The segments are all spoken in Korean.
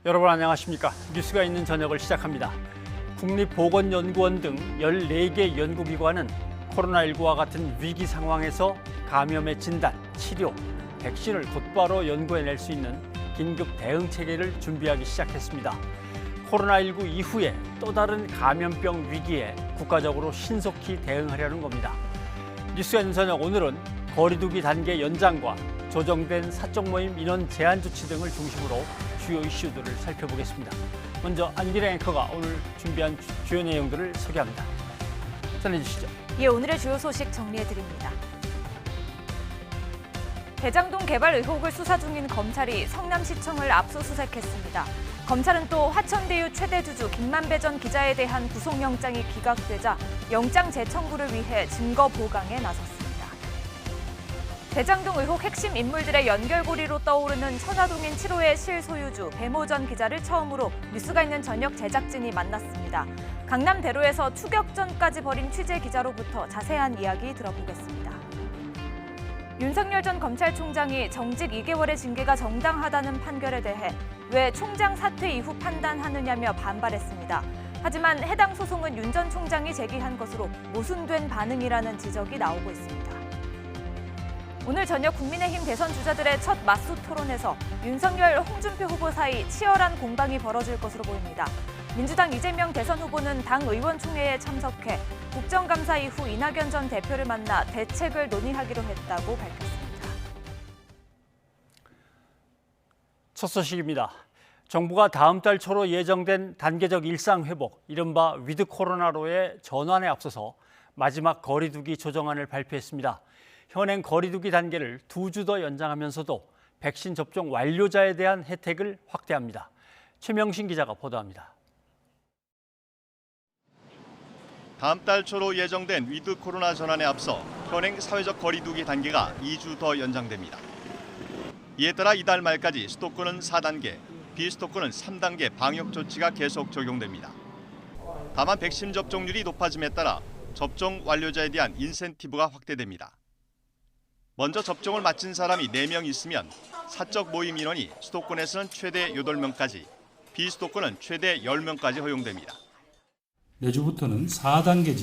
여러분 안녕하십니까? 뉴스가 있는 저녁을 시작합니다. 국립보건연구원 등 14개 연구기관은 코로나19와 같은 위기 상황에서 감염의 진단, 치료, 백신을 곧바로 연구해낼 수 있는 긴급 대응 체계를 준비하기 시작했습니다. 코로나19 이후에 또 다른 감염병 위기에 국가적으로 신속히 대응하려는 겁니다. 뉴스가 있는 저녁 오늘은 거리두기 단계 연장과 조정된 사적 모임 인원 제한 조치 등을 중심으로 주요 이슈들을 살펴보겠습니다. 먼저 안기래 앵커가 오늘 준비한 주요 내용들을 소개합니다. 전해주시죠. 예, 오늘의 주요 소식 정리해드립니다. 대장동 개발 의혹을 수사 중인 검찰이 성남시청을 압수수색했습니다. 검찰은 또 화천대유 최대 주주 김만배 전 기자에 대한 구속영장이 기각되자 영장 재청구를 위해 증거 보강에 나섰습니다. 대장동 의혹 핵심 인물들의 연결고리로 떠오르는 천화동인 7호의 실소유주 배모 전 기자를 처음으로 뉴스가 있는 저녁 제작진이 만났습니다. 강남대로에서 추격전까지 벌인 취재 기자로부터 자세한 이야기 들어보겠습니다. 윤석열 전 검찰총장이 정직 2개월의 징계가 정당하다는 판결에 대해 왜 총장 사퇴 이후 판단하느냐며 반발했습니다. 하지만 해당 소송은 윤 전 총장이 제기한 것으로 모순된 반응이라는 지적이 나오고 있습니다. 오늘 저녁 국민의힘 대선 주자들의 첫 맞수 토론에서 윤석열, 홍준표 후보 사이 치열한 공방이 벌어질 것으로 보입니다. 민주당 이재명 대선 후보는 당 의원총회에 참석해 국정감사 이후 이낙연 전 대표를 만나 대책을 논의하기로 했다고 밝혔습니다. 첫 소식입니다. 정부가 다음 달 초로 예정된 단계적 일상 회복, 이른바 위드 코로나로의 전환에 앞서서 마지막 거리두기 조정안을 발표했습니다. 현행 거리두기 단계를 2주 더 연장하면서도 백신 접종 완료자에 대한 혜택을 확대합니다. 최명신 기자가 보도합니다. 다음 달 초로 예정된 위드 코로나 전환에 앞서 현행 사회적 거리두기 단계가 2주 더 연장됩니다. 이에 따라 이달 말까지 수도권은 4단계, 비수도권은 3단계 방역 조치가 계속 적용됩니다. 다만 백신 접종률이 높아짐에 따라 접종 완료자에 대한 인센티브가 확대됩니다. 먼저 접종을 마친 사람이 4명 있으면 사적 모임 인원이 수도권에서는 최대 8명까지, 비수도권은 최대 10명까지 허용됩니다. 내주부터는 4단계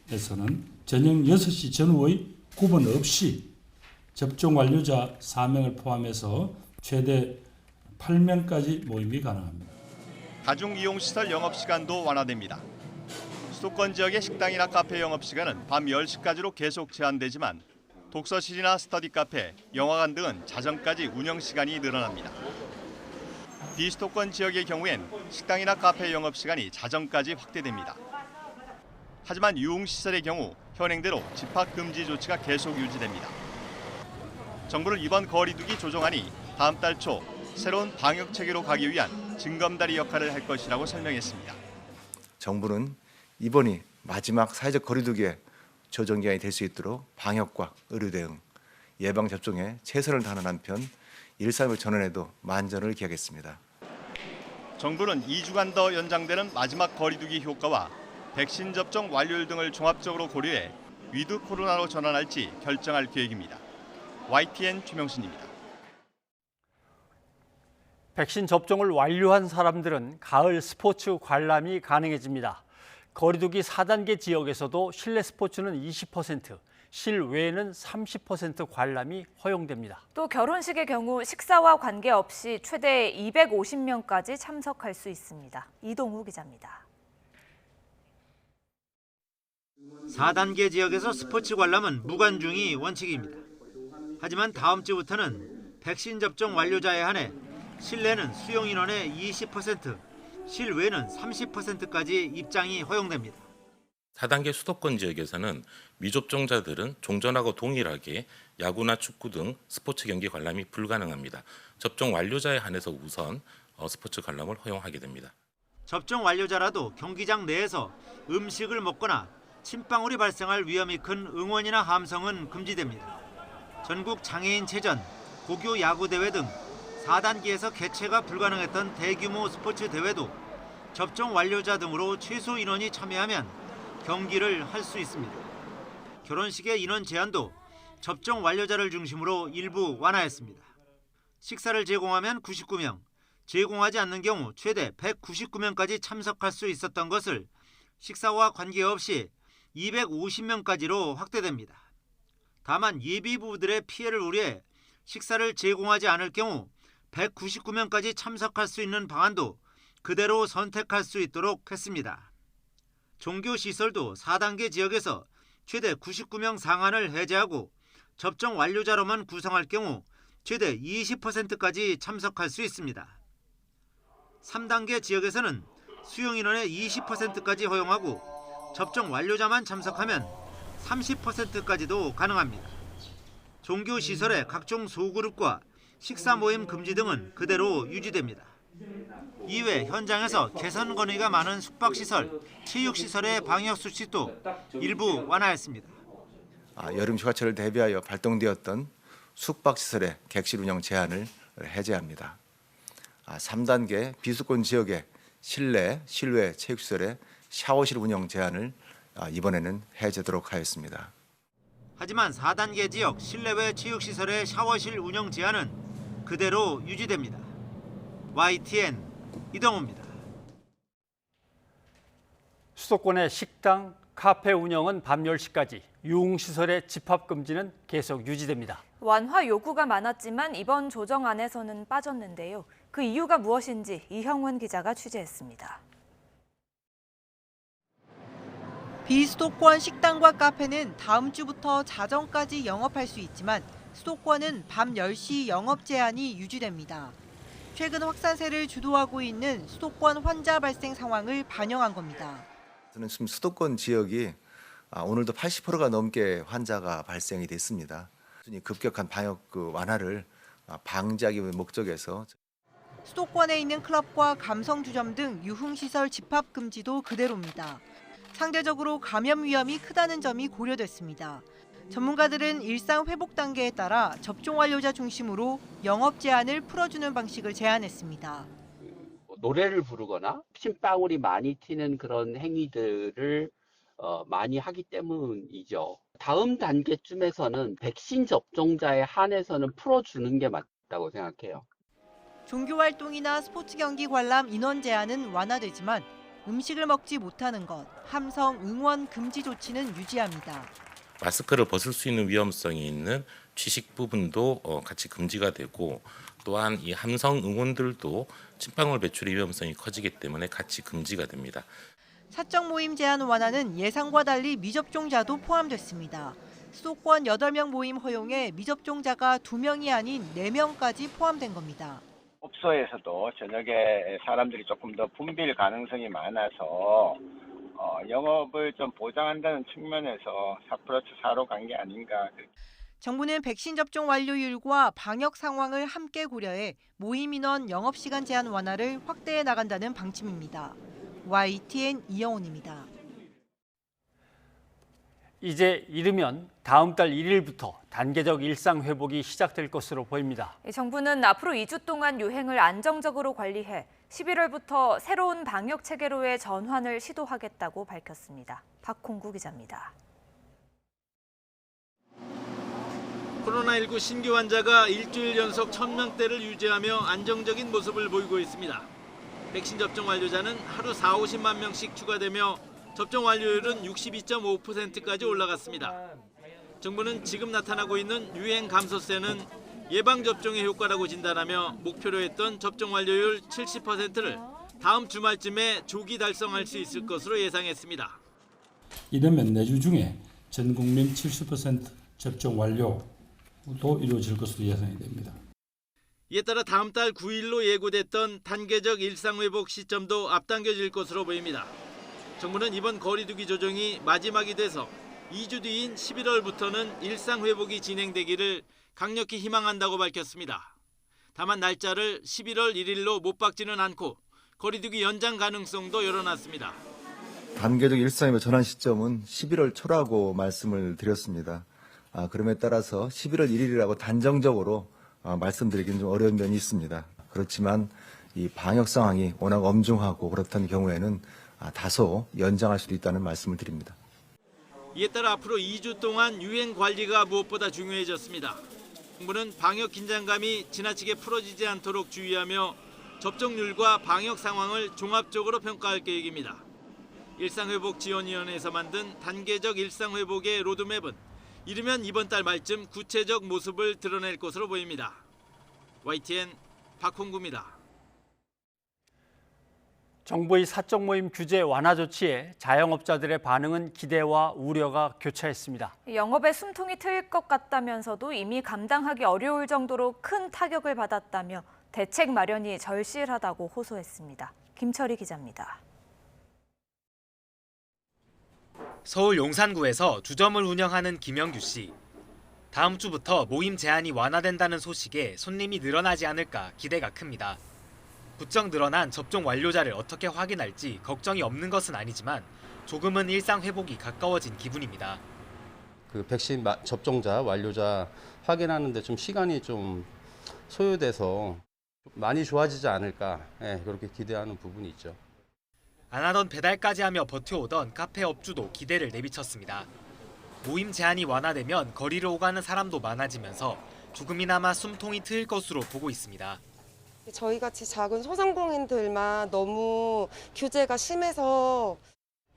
지역에서는 저녁 6시 전후의 구분 없이 접종 완료자 4명을 포함해서 최대 8명까지 모임이 가능합니다. 다중이용시설 영업시간도 완화됩니다. 수도권 지역의 식당이나 카페 영업시간은 밤 10시까지로 계속 제한되지만 독서실이나 스터디 카페, 영화관 등은 자정까지 운영시간이 늘어납니다. 비수도권 지역의 경우엔 식당이나 카페 영업시간이 자정까지 확대됩니다. 하지만 유흥시설의 경우 현행대로 집합금지 조치가 계속 유지됩니다. 정부는 이번 거리두기 조정안이 다음 달 초 새로운 방역체계로 가기 위한 징검다리 역할을 할 것이라고 설명했습니다. 정부는 이번이 마지막 사회적 거리두기의 조정기간이 될 수 있도록 방역과 의료 대응, 예방접종에 최선을 다하는 한편 일상의 전환에도 만전을 기하겠습니다. 정부는 2주간 더 연장되는 마지막 거리두기 효과와 백신 접종 완료율 등을 종합적으로 고려해 위드 코로나로 전환할지 결정할 계획입니다. YTN 최명신입니다. 백신 접종을 완료한 사람들은 가을 스포츠 관람이 가능해집니다. 거리두기 4단계 지역에서도 실내 스포츠는 20%, 실외에는 30% 관람이 허용됩니다. 또 결혼식의 경우 식사와 관계없이 최대 250명까지 참석할 수 있습니다. 이동우 기자입니다. 4단계 지역에서 스포츠 관람은 무관중이 원칙입니다. 하지만 다음 주부터는 백신 접종 완료자에 한해 실내는 수용 인원의 20%, 실외는 30%까지 입장이 허용됩니다. 4단계 수도권 지역에서는 미접종자들은 종전하고 동일하게 야구나 축구 등 스포츠 경기 관람이 불가능합니다. 접종 완료자에 한해서 우선 스포츠 관람을 허용하게 됩니다. 접종 완료자라도 경기장 내에서 음식을 먹거나 침방울이 발생할 위험이 큰 응원이나 함성은 금지됩니다. 전국 장애인 체전, 고교 야구 대회 등 4단계에서 개최가 불가능했던 대규모 스포츠 대회도 접종 완료자 등으로 최소 인원이 참여하면 경기를 할 수 있습니다. 결혼식의 인원 제한도 접종 완료자를 중심으로 일부 완화했습니다. 식사를 제공하면 99명, 제공하지 않는 경우 최대 199명까지 참석할 수 있었던 것을 식사와 관계없이 250명까지로 확대됩니다. 다만 예비부부들의 피해를 우려해 식사를 제공하지 않을 경우 199명까지 참석할 수 있는 방안도 그대로 선택할 수 있도록 했습니다. 종교시설도 4단계 지역에서 최대 99명 상한을 해제하고 접종 완료자로만 구성할 경우 최대 20%까지 참석할 수 있습니다. 3단계 지역에서는 수용 인원의 20%까지 허용하고 접종 완료자만 참석하면 30%까지도 가능합니다. 종교시설의 각종 소그룹과 식사 모임 금지 등은 그대로 유지됩니다. 이외 현장에서 개선 건의가 많은 숙박시설, 체육시설의 방역 수칙도 일부 완화했습니다. 여름 휴가철을 대비하여 발동되었던 숙박시설의 객실 운영 제한을 해제합니다. 3단계 비수도권 지역의 실내, 실외 체육시설의 샤워실 운영 제한을 이번에는 해제하도록 하였습니다. 하지만 4단계 지역 실내외 체육시설의 샤워실 운영 제한은 그대로 유지됩니다. YTN 이동호입니다. 수도권의 식당, 카페 운영은 밤 10시까지, 유흥시설의 집합금지는 계속 유지됩니다. 완화 요구가 많았지만 이번 조정안에서는 빠졌는데요. 그 이유가 무엇인지 이형원 기자가 취재했습니다. 비수도권 식당과 카페는 다음 주부터 자정까지 영업할 수 있지만 수도권은 밤 10시 영업 제한이 유지됩니다. 최근 확산세를 주도하고 있는 수도권 환자 발생 상황을 반영한 겁니다. 저는 지금 수도권 지역이 오늘도 80%가 넘게 환자가 발생이 됐습니다. 급격한 방역 완화를 방지하기 위한 목적에서 수도권에 있는 클럽과 감성주점 등 유흥시설 집합 금지도 그대로입니다. 상대적으로 감염 위험이 크다는 점이 고려됐습니다. 전문가들은 일상 회복 단계에 따라 접종 완료자 중심으로 영업 제한을 풀어주는 방식을 제안했습니다. 노래를 부르거나 침방울이 많이 튀는 그런 행위들을 많이 하기 때문이죠. 다음 단계쯤에서는 백신 접종자에 한해서는 풀어주는 게 맞다고 생각해요. 종교활동이나 스포츠 경기 관람 인원 제한은 완화되지만 음식을 먹지 못하는 것, 함성 응원 금지 조치는 유지합니다. 마스크를 벗을 수 있는 위험성이 있는 취식 부분도 같이 금지가 되고, 또한 이 함성 응원들도 침방울 배출의 위험성이 커지기 때문에 같이 금지가 됩니다. 사적 모임 제한 완화는 예상과 달리 미접종자도 포함됐습니다. 수도권 8명 모임 허용에 미접종자가 2명이 아닌 4명까지 포함된 겁니다. 업소에서도 저녁에 사람들이 조금 더 붐빌 가능성이 많아서 영업을 좀 보장한다는 측면에서 4+4로 간 게 아닌가. 정부는 백신 접종 완료율과 방역 상황을 함께 고려해 모임 인원 영업시간 제한 완화를 확대해 나간다는 방침입니다. YTN 이영훈입니다. 이제 이르면 다음 달 1일부터 단계적 일상 회복이 시작될 것으로 보입니다. 정부는 앞으로 2주 동안 유행을 안정적으로 관리해 11월부터 새로운 방역 체계로의 전환을 시도하겠다고 밝혔습니다. 박홍구 기자입니다. 코로나19 신규 환자가 일주일 연속 1000명대를 유지하며 안정적인 모습을 보이고 있습니다. 백신 접종 완료자는 하루 40~50만 명씩 추가되며 접종 완료율은 62.5%까지 올라갔습니다. 정부는 지금 나타나고 있는 유행 감소세는 예방접종의 효과라고 진단하며 목표로 했던 접종 완료율 70%를 다음 주말쯤에 조기 달성할 수 있을 것으로 예상했습니다. 이르면 내주 중에 전 국민 70% 접종 완료도 이루어질 것으로 예상이 됩니다. 이에 따라 다음 달 9일로 예고됐던 단계적 일상회복 시점도 앞당겨질 것으로 보입니다. 정부는 이번 거리두기 조정이 마지막이 돼서 2주 뒤인 11월부터는 일상회복이 진행되기를 강력히 희망한다고 밝혔습니다. 다만 날짜를 11월 1일로 못 박지는 않고 거리두기 연장 가능성도 열어놨습니다. 단계적 일상회복 전환 시점은 11월 초라고 말씀을 드렸습니다. 그럼에 따라서 11월 1일이라고 단정적으로 말씀드리기는 좀 어려운 면이 있습니다. 그렇지만 이 방역 상황이 워낙 엄중하고 그렇다는 경우에는 다소 연장할 수도 있다는 말씀을 드립니다. 이에 따라 앞으로 2주 동안 유행 관리가 무엇보다 중요해졌습니다. 정부는 방역 긴장감이 지나치게 풀어지지 않도록 주의하며 접종률과 방역 상황을 종합적으로 평가할 계획입니다. 일상회복지원위원회에서 만든 단계적 일상회복의 로드맵은 이르면 이번 달 말쯤 구체적 모습을 드러낼 것으로 보입니다. YTN 박홍구입니다. 정부의 사적 모임 규제 완화 조치에 자영업자들의 반응은 기대와 우려가 교차했습니다. 영업에 숨통이 트일 것 같다면서도 이미 감당하기 어려울 정도로 큰 타격을 받았다며 대책 마련이 절실하다고 호소했습니다. 김철희 기자입니다. 서울 용산구에서 주점을 운영하는 김영규 씨. 다음 주부터 모임 제한이 완화된다는 소식에 손님이 늘어나지 않을까 기대가 큽니다. 부쩍 늘어난 접종 완료자를 어떻게 확인할지 걱정이 없는 것은 아니지만 조금은 일상 회복이 가까워진 기분입니다. 그 백신 접종자, 완료자 확인하는데 좀 시간이 좀 소요돼서 많이 좋아지지 않을까 그렇게 기대하는 부분이 있죠. 안 하던 배달까지 하며 버텨오던 카페 업주도 기대를 내비쳤습니다. 모임 제한이 완화되면 거리를 오가는 사람도 많아지면서 조금이나마 숨통이 트일 것으로 보고 있습니다. 저희같이 작은 소상공인들만 너무 규제가 심해서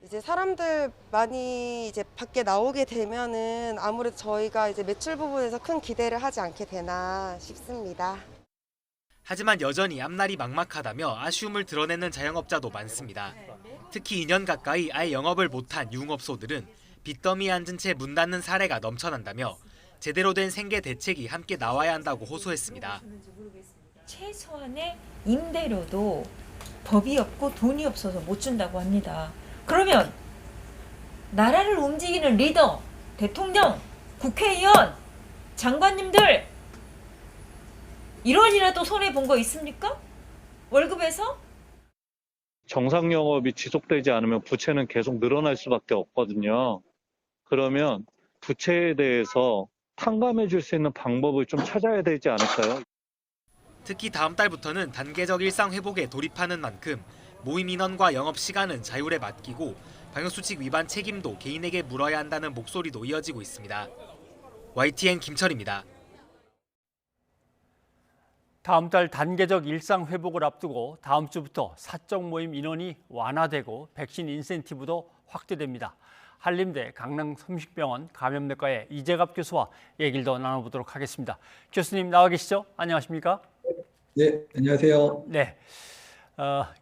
이제 사람들 많이 이제 밖에 나오게 되면은 아무래도 저희가 이제 매출 부분에서 큰 기대를 하지 않게 되나 싶습니다. 하지만 여전히 앞날이 막막하다며 아쉬움을 드러내는 자영업자도 많습니다. 특히 2년 가까이 아예 영업을 못한 유흥업소들은 빚더미에 앉은 채 문 닫는 사례가 넘쳐난다며 제대로 된 생계 대책이 함께 나와야 한다고 호소했습니다. 최소한의 임대료도 법이 없고 돈이 없어서 못 준다고 합니다. 그러면 나라를 움직이는 리더, 대통령, 국회의원, 장관님들 1원이라도 손해본 거 있습니까? 월급에서? 정상 영업이 지속되지 않으면 부채는 계속 늘어날 수밖에 없거든요. 그러면 부채에 대해서 탕감해 줄 수 있는 방법을 좀 찾아야 되지 않을까요? 특히 다음 달부터는 단계적 일상 회복에 돌입하는 만큼 모임 인원과 영업 시간은 자율에 맡기고 방역수칙 위반 책임도 개인에게 물어야 한다는 목소리도 이어지고 있습니다. YTN 김철입니다. 다음 달 단계적 일상 회복을 앞두고 다음 주부터 사적 모임 인원이 완화되고 백신 인센티브도 확대됩니다. 한림대 강남성심병원 감염내과의 이재갑 교수와 얘기를 더 나눠보도록 하겠습니다. 교수님 나와 계시죠? 안녕하십니까? 네, 안녕하세요. 네,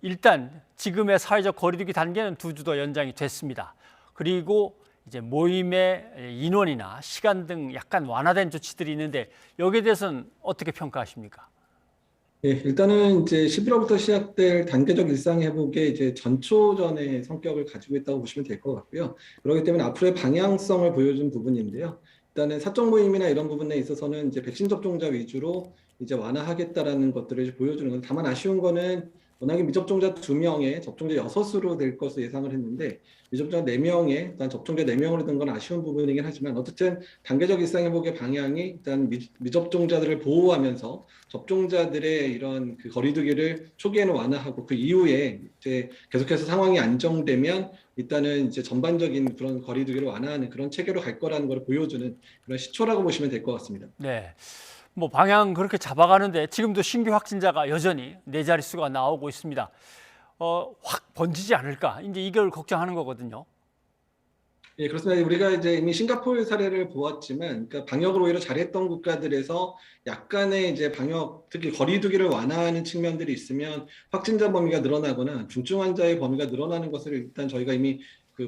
일단 지금의 사회적 거리두기 단계는 2주 더 연장이 됐습니다. 그리고 이제 모임의 인원이나 시간 등 약간 완화된 조치들이 있는데 여기에 대해서는 어떻게 평가하십니까? 네, 일단은 이제 11월부터 시작될 단계적 일상 회복의 이제 전초전의 성격을 가지고 있다고 보시면 될 것 같고요. 그렇기 때문에 앞으로의 방향성을 보여준 부분인데요. 일단은 사적 모임이나 이런 부분에 있어서는 이제 백신 접종자 위주로 이제 완화하겠다라는 것들을 보여주는 건, 다만 아쉬운 거는 워낙에 미접종자 2명에 접종자 6으로 될 것으로 예상을 했는데 미접종자 4명에 일단 접종자 4명으로 된 건 아쉬운 부분이긴 하지만 어쨌든 단계적 일상회복의 방향이 일단 미접종자들을 보호하면서 접종자들의 이런 그 거리두기를 초기에는 완화하고 그 이후에 이제 계속해서 상황이 안정되면 일단은 이제 전반적인 그런 거리두기를 완화하는 그런 체계로 갈 거라는 걸 보여주는 그런 시초라고 보시면 될 것 같습니다. 네. 뭐 방향 그렇게 잡아가는데 지금도 신규 확진자가 여전히 4자릿수가 나오고 있습니다. 확 번지지 않을까? 이제 이걸 걱정하는 거거든요. 예, 그렇습니다. 우리가 이제 이미 싱가포르 사례를 보았지만, 그러니까 방역을 오히려 잘했던 국가들에서 약간의 이제 방역, 특히 거리두기를 완화하는 측면들이 있으면 확진자 범위가 늘어나거나 중증 환자의 범위가 늘어나는 것을 일단 저희가 이미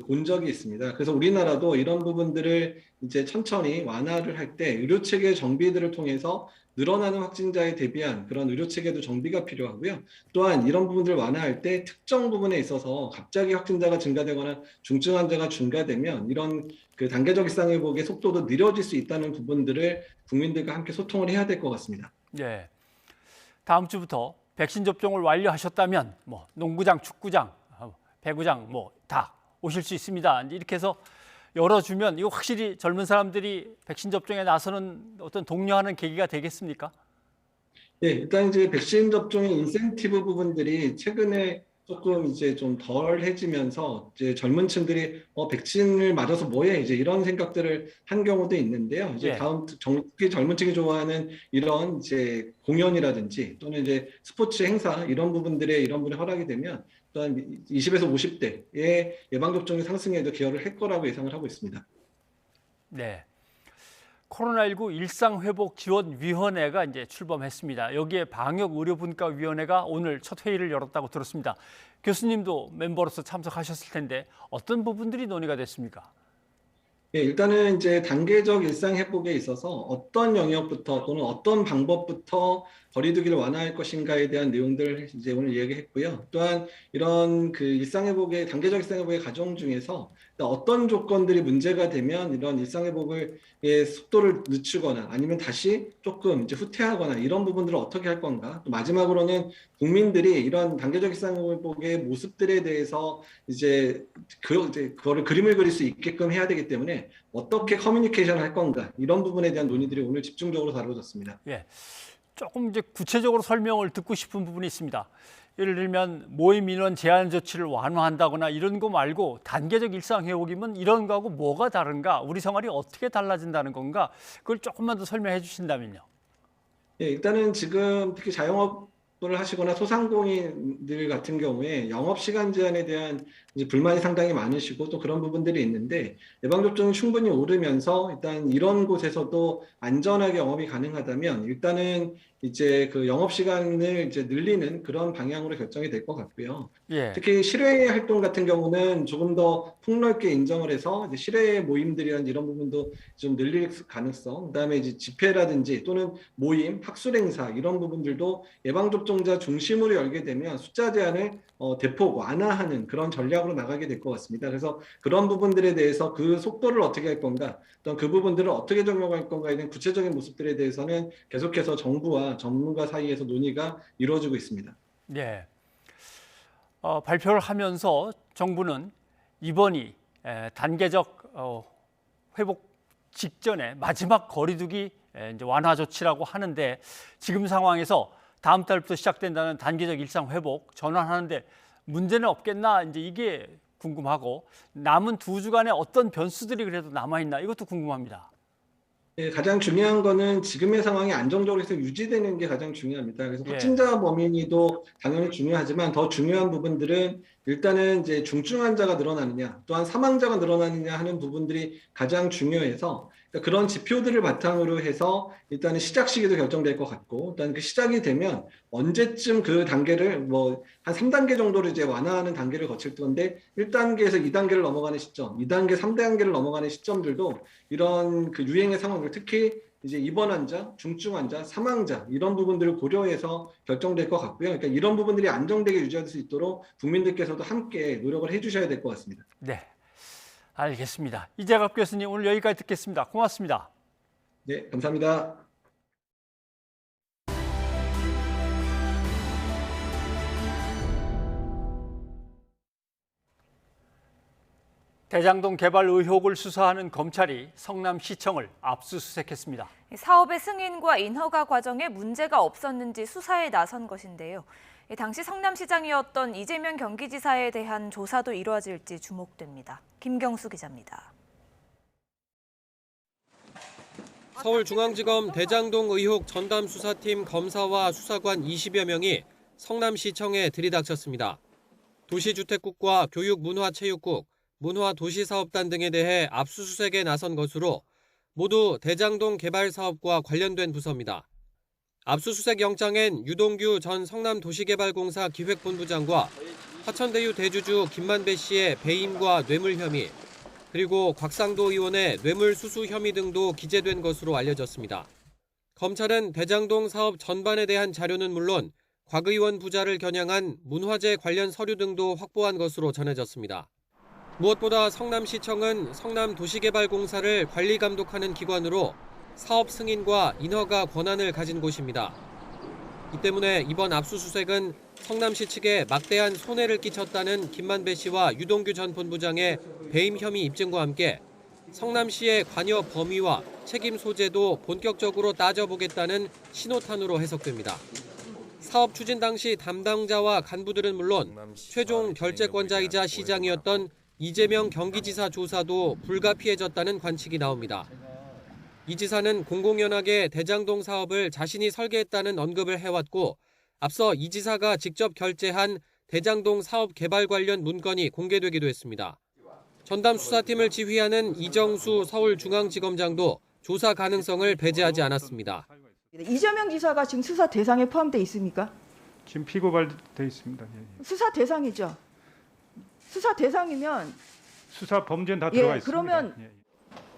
본 적이 있습니다. 그래서 우리나라도 이런 부분들을 이제 천천히 완화를 할 때 의료 체계 정비들을 통해서 늘어나는 확진자에 대비한 그런 의료 체계도 정비가 필요하고요. 또한 이런 부분들을 완화할 때 특정 부분에 있어서 갑자기 확진자가 증가되거나 중증 환자가 증가되면 이런 그 단계적 일상회복의 속도도 느려질 수 있다는 부분들을 국민들과 함께 소통을 해야 될 것 같습니다. 네. 다음 주부터 백신 접종을 완료하셨다면 뭐 농구장, 축구장, 배구장 뭐 다 오실 수 있습니다. 이렇게 해서 열어주면 이거 확실히 젊은 사람들이 백신 접종에 나서는 어떤 독려하는 계기가 되겠습니까? 예, 일단 이제 백신 접종의 인센티브 부분들이 최근에 조금 이제 좀 덜해지면서 이제 젊은 층들이 백신을 맞아서 뭐해 이제 이런 생각들을 한 경우도 있는데요. 이제 예. 다음 특히 젊은 층이 좋아하는 이런 이제 공연이라든지 또는 이제 스포츠 행사 이런 부분들에 이런 분이 허락이 되면 또한 20에서 50대의 예방 접종의 상승에도 기여를 할 거라고 예상을 하고 있습니다. 네. 코로나19 일상회복지원위원회가 이제 출범했습니다. 여기에 방역의료분과위원회가 오늘 첫 회의를 열었다고 들었습니다. 교수님도 멤버로서 참석하셨을 텐데 어떤 부분들이 논의가 됐습니까? 예, 일단은 이제 단계적 일상 회복에 있어서 어떤 영역부터 또는 어떤 방법부터 거리두기를 완화할 것인가에 대한 내용들을 이제 오늘 이야기했고요. 또한 이런 그 일상 회복의 단계적 일상 회복의 과정 중에서 어떤 조건들이 문제가 되면 이런 일상 회복의 속도를 늦추거나 아니면 다시 조금 이제 후퇴하거나 이런 부분들을 어떻게 할 건가. 또 마지막으로는 국민들이 이런 단계적 일상 회복의 모습들에 대해서 이제 그거를 그림을 그릴 수 있게끔 해야 되기 때문에 어떻게 커뮤니케이션을 할 건가 이런 부분에 대한 논의들이 오늘 집중적으로 다루어졌습니다. 예, 조금 이제 구체적으로 설명을 듣고 싶은 부분이 있습니다. 예를 들면 모임 인원 제한 조치를 완화한다거나 이런 거 말고 단계적 일상 회복이면 이런 거하고 뭐가 다른가? 우리 생활이 어떻게 달라진다는 건가? 그걸 조금만 더 설명해 주신다면요. 예, 일단은 지금 특히 자영업을 하시거나 소상공인들 같은 경우에 영업 시간 제한에 대한 이제 불만이 상당히 많으시고 또 그런 부분들이 있는데 예방접종이 충분히 오르면서 일단 이런 곳에서도 안전하게 영업이 가능하다면 일단은 이제 그 영업 시간을 이제 늘리는 그런 방향으로 결정이 될 것 같고요. 예. 특히 실외 활동 같은 경우는 조금 더 폭넓게 인정을 해서 이제 실외 모임들이라든지 이런 부분도 좀 늘릴 가능성, 그다음에 이제 집회라든지 또는 모임, 학술 행사 이런 부분들도 예방접종자 중심으로 열게 되면 숫자 제한을 대폭 완화하는 그런 전략으로 나가게 될 것 같습니다. 그래서 그런 부분들에 대해서 그 속도를 어떻게 할 건가, 또는 그 부분들을 어떻게 적용할 건가에 대한 구체적인 모습들에 대해서는 계속해서 정부와 전문가 사이에서 논의가 이루어지고 있습니다. 네. 발표를 하면서 정부는 이번이 단계적 회복 직전에 마지막 거리두기 이제 완화 조치라고 하는데 지금 상황에서 다음 달부터 시작된다는 단계적 일상 회복 전환하는데 문제는 없겠나 이제 이게 궁금하고 남은 2주간에 어떤 변수들이 그래도 남아 있나 이것도 궁금합니다. 예, 가장 중요한 거는 지금의 상황이 안정적으로 해서 유지되는 게 가장 중요합니다. 그래서 예. 확진자 범위도 당연히 중요하지만 더 중요한 부분들은 일단은 이제 중증 환자가 늘어나느냐, 또한 사망자가 늘어나느냐 하는 부분들이 가장 중요해서 그런 지표들을 바탕으로 해서 일단은 시작 시기도 결정될 것 같고, 일단 그 시작이 되면 언제쯤 그 단계를 뭐 한 3단계 정도로 이제 완화하는 단계를 거칠 건데 1단계에서 2단계를 넘어가는 시점, 2단계, 3단계를 넘어가는 시점들도 이런 그 유행의 상황을 특히 이제 입원 환자, 중증 환자, 사망자 이런 부분들을 고려해서 결정될 것 같고요. 그러니까 이런 부분들이 안정되게 유지할 수 있도록 국민들께서도 함께 노력을 해주셔야 될 것 같습니다. 네, 알겠습니다. 이재갑 교수님 오늘 여기까지 듣겠습니다. 고맙습니다. 네, 감사합니다. 대장동 개발 의혹을 수사하는 검찰이 성남시청을 압수수색했습니다. 사업의 승인과 인허가 과정에 문제가 없었는지 수사에 나선 것인데요. 당시 성남시장이었던 이재명 경기지사에 대한 조사도 이루어질지 주목됩니다. 김경수 기자입니다. 서울중앙지검 대장동 의혹 전담수사팀 검사와 수사관 20여 명이 성남시청에 들이닥쳤습니다. 도시주택국과 교육문화체육국, 문화도시사업단 등에 대해 압수수색에 나선 것으로 모두 대장동 개발 사업과 관련된 부서입니다. 압수수색 영장엔 유동규 전 성남도시개발공사 기획본부장과 화천대유 대주주 김만배 씨의 배임과 뇌물 혐의, 그리고 곽상도 의원의 뇌물 수수 혐의 등도 기재된 것으로 알려졌습니다. 검찰은 대장동 사업 전반에 대한 자료는 물론 곽 의원 부자를 겨냥한 문화재 관련 서류 등도 확보한 것으로 전해졌습니다. 무엇보다 성남시청은 성남도시개발공사를 관리감독하는 기관으로 사업 승인과 인허가 권한을 가진 곳입니다. 이 때문에 이번 압수수색은 성남시 측에 막대한 손해를 끼쳤다는 김만배 씨와 유동규 전 본부장의 배임 혐의 입증과 함께 성남시의 관여 범위와 책임 소재도 본격적으로 따져보겠다는 신호탄으로 해석됩니다. 사업 추진 당시 담당자와 간부들은 물론 최종 결재권자이자 시장이었던 이재명 경기지사 조사도 불가피해졌다는 관측이 나옵니다. 이 지사는 공공연하게 대장동 사업을 자신이 설계했다는 언급을 해왔고 앞서 이 지사가 직접 결재한 대장동 사업 개발 관련 문건이 공개되기도 했습니다. 전담 수사팀을 지휘하는 이정수 서울중앙지검장도 조사 가능성을 배제하지 않았습니다. 이재명 지사가 지금 수사 대상에 포함돼 있습니까? 지금 피고발돼 있습니다. 수사 대상이죠. 수사 대상이면 수사 범죄는 다 들어가 있습니다. 그러면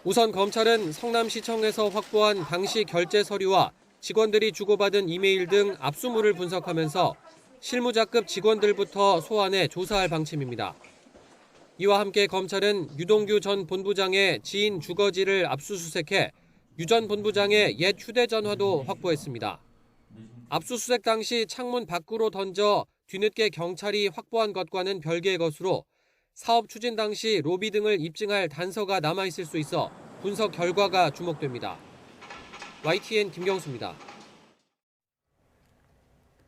우선 검찰은 성남시청에서 확보한 당시 결재 서류와 직원들이 주고받은 이메일 등 압수물을 분석하면서 실무자급 직원들부터 소환해 조사할 방침입니다. 이와 함께 검찰은 유동규 전 본부장의 지인 주거지를 압수수색해 유 전 본부장의 옛 휴대전화도 확보했습니다. 압수수색 당시 창문 밖으로 던져 뒤늦게 경찰이 확보한 것과는 별개의 것으로 사업 추진 당시 로비 등을 입증할 단서가 남아있을 수 있어 분석 결과가 주목됩니다. YTN 김경수입니다.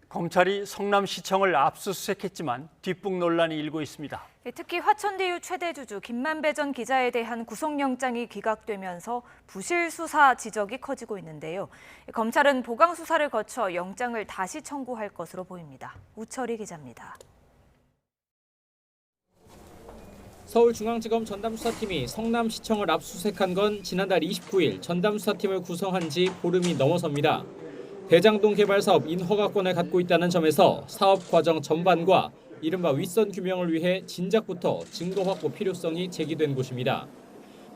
검찰이 성남시청을 압수수색했지만 뒷북 논란이 일고 있습니다. 특히 화천대유 최대 주주 김만배 전 기자에 대한 구속영장이 기각되면서 부실 수사 지적이 커지고 있는데요. 검찰은 보강 수사를 거쳐 영장을 다시 청구할 것으로 보입니다. 우철희 기자입니다. 서울중앙지검 전담수사팀이 성남시청을 압수수색한 건 지난달 29일 전담수사팀을 구성한 지 보름이 넘어섭니다. 대장동 개발 사업 인허가권을 갖고 있다는 점에서 사업 과정 전반과 이른바 윗선 규명을 위해 진작부터 증거 확보 필요성이 제기된 곳입니다.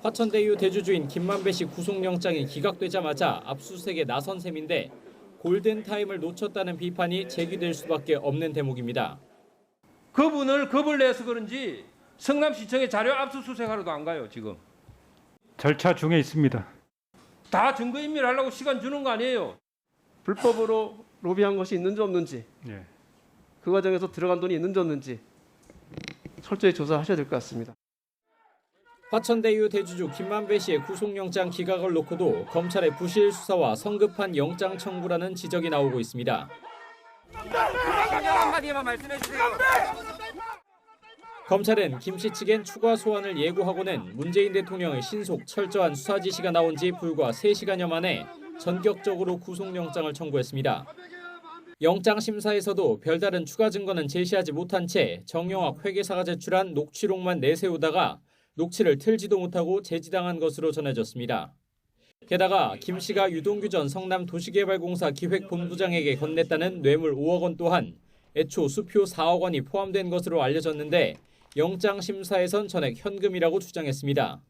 화천대유 대주주인 김만배 씨 구속영장이 기각되자마자 압수수색에 나선 셈인데 골든타임을 놓쳤다는 비판이 제기될 수밖에 없는 대목입니다. 그분을 겁을 내서 그런지 성남시청에 자료 압수수색하러도 안 가요, 지금. 절차 중에 있습니다. 다 증거인멸하려고 시간 주는 거 아니에요. 불법으로 로비한 것이 있는지 없는지, 그 과정에서 들어간 돈이 있는지 없는지 철저히 조사하셔야 될 것 같습니다. 화천대유 대주주 김만배 씨의 구속영장 기각을 놓고도 검찰의 부실 수사와 성급한 영장 청구라는 지적이 나오고 있습니다. 한마디만 말씀해 주세요. 검찰은 김 씨 측엔 추가 소환을 예고하고는 문재인 대통령의 신속 철저한 수사 지시가 나온 지 불과 3시간여 만에 전격적으로 구속영장을 청구했습니다. 영장 심사에서도 별다른 추가 증거는 제시하지 못한 채 정영학 회계사가 제출한 녹취록만 내세우다가 녹취를 틀지도 못하고 제지당한 것으로 전해졌습니다. 게다가 김 씨가 유동규 전 성남도시개발공사 기획본부장에게 건넸다는 뇌물 5억 원 또한 애초 수표 4억 원이 포함된 것으로 알려졌는데 영장 심사에선 전액 현금이라고 주장했습니다.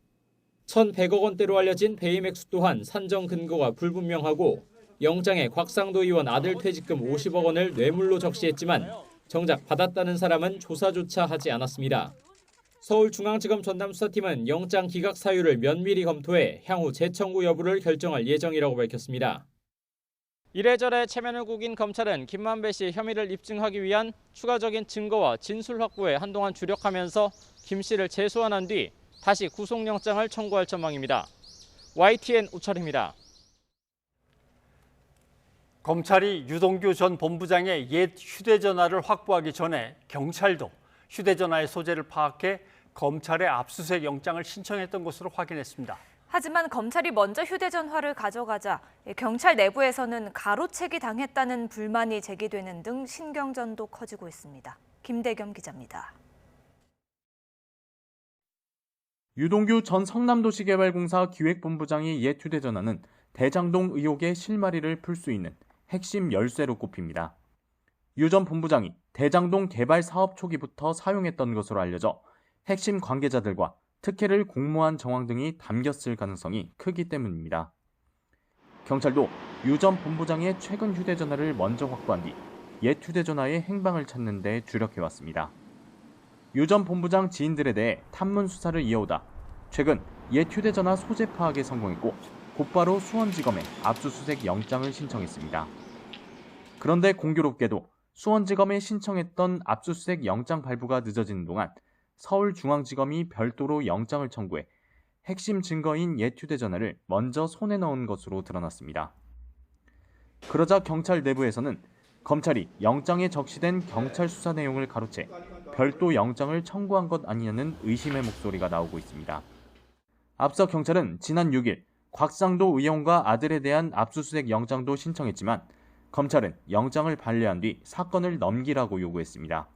1,100억 원대로 알려진 배임 액수 또한 산정 근거가 불분명하고 영장에 곽상도 의원 아들 퇴직금 50억 원을 뇌물로 적시했지만 정작 받았다는 사람은 조사조차 하지 않았습니다. 서울중앙지검 전담수사팀은 영장 기각 사유를 면밀히 검토해 향후 재청구 여부를 결정할 예정이라고 밝혔습니다. 이래저래 체면을 구긴 검찰은 김만배 씨의 혐의를 입증하기 위한 추가적인 증거와 진술 확보에 한동안 주력하면서 김 씨를 재소환한 뒤 다시 구속영장을 청구할 전망입니다. YTN 우철입니다. 검찰이 유동규 전 본부장의 옛 휴대전화를 확보하기 전에 경찰도 휴대전화의 소재를 파악해 검찰에 압수수색 영장을 신청했던 것으로 확인했습니다. 하지만 검찰이 먼저 휴대전화를 가져가자 경찰 내부에서는 가로채기 당했다는 불만이 제기되는 등 신경전도 커지고 있습니다. 김대겸 기자입니다. 유동규 전 성남도시개발공사 기획본부장의 옛 휴대전화는 대장동 의혹의 실마리를 풀 수 있는 핵심 열쇠로 꼽힙니다. 유 전 본부장이 대장동 개발 사업 초기부터 사용했던 것으로 알려져 핵심 관계자들과 특혜를 공모한 정황 등이 담겼을 가능성이 크기 때문입니다. 경찰도 유 전 본부장의 최근 휴대전화를 먼저 확보한 뒤 옛 휴대전화의 행방을 찾는 데 주력해왔습니다. 유 전 본부장 지인들에 대해 탐문 수사를 이어오다 최근 옛 휴대전화 소재 파악에 성공했고 곧바로 수원지검에 압수수색 영장을 신청했습니다. 그런데 공교롭게도 수원지검에 신청했던 압수수색 영장 발부가 늦어지는 동안 서울중앙지검이 별도로 영장을 청구해 핵심 증거인 옛 휴대전화를 먼저 손에 넣은 것으로 드러났습니다. 그러자 경찰 내부에서는 검찰이 영장에 적시된 경찰 수사 내용을 가로채 별도 영장을 청구한 것 아니냐는 의심의 목소리가 나오고 있습니다. 앞서 경찰은 지난 6일 곽상도 의원과 아들에 대한 압수수색 영장도 신청했지만 검찰은 영장을 발부한 뒤 사건을 넘기라고 요구했습니다.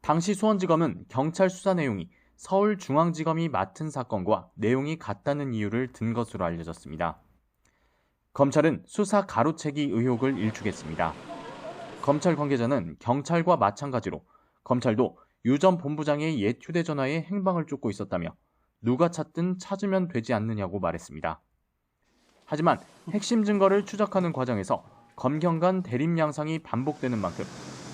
당시 수원지검은 경찰 수사 내용이 서울중앙지검이 맡은 사건과 내용이 같다는 이유를 든 것으로 알려졌습니다. 검찰은 수사 가로채기 의혹을 일축했습니다. 검찰 관계자는 경찰과 마찬가지로 검찰도 유 전 본부장의 옛 휴대전화에 행방을 쫓고 있었다며 누가 찾든 찾으면 되지 않느냐고 말했습니다. 하지만 핵심 증거를 추적하는 과정에서 검경 간 대립 양상이 반복되는 만큼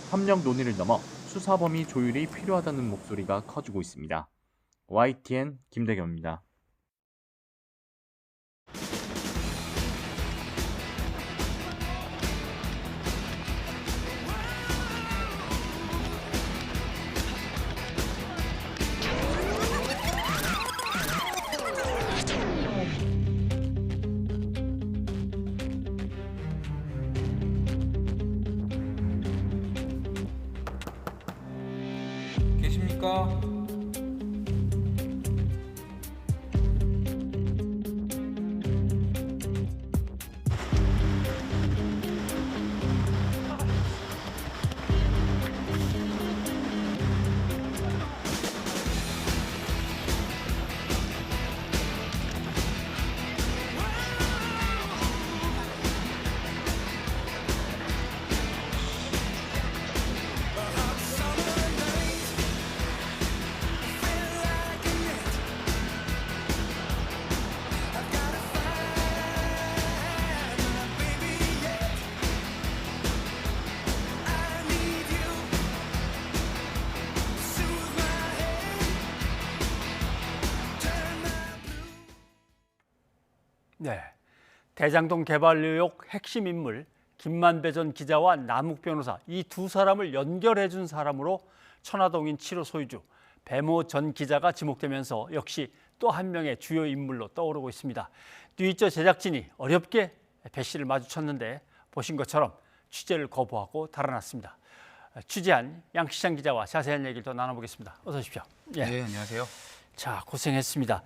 협력 논의를 넘어 수사 범위 조율이 필요하다는 목소리가 커지고 있습니다. YTN 김대겸입니다. 계십니까? 네, 대장동 개발 의혹 핵심 인물 김만배 전 기자와 남욱 변호사 이 두 사람을 연결해준 사람으로 천화동인 7호 소유주 배모 전 기자가 지목되면서 역시 또 한 명의 주요 인물로 떠오르고 있습니다. 뉴이처 제작진이 어렵게 배 씨를 마주쳤는데 보신 것처럼 취재를 거부하고 달아났습니다. 취재한 양시장 기자와 자세한 얘기를 더 나눠보겠습니다. 어서 오십시오. 네, 안녕하세요. 자, 고생했습니다.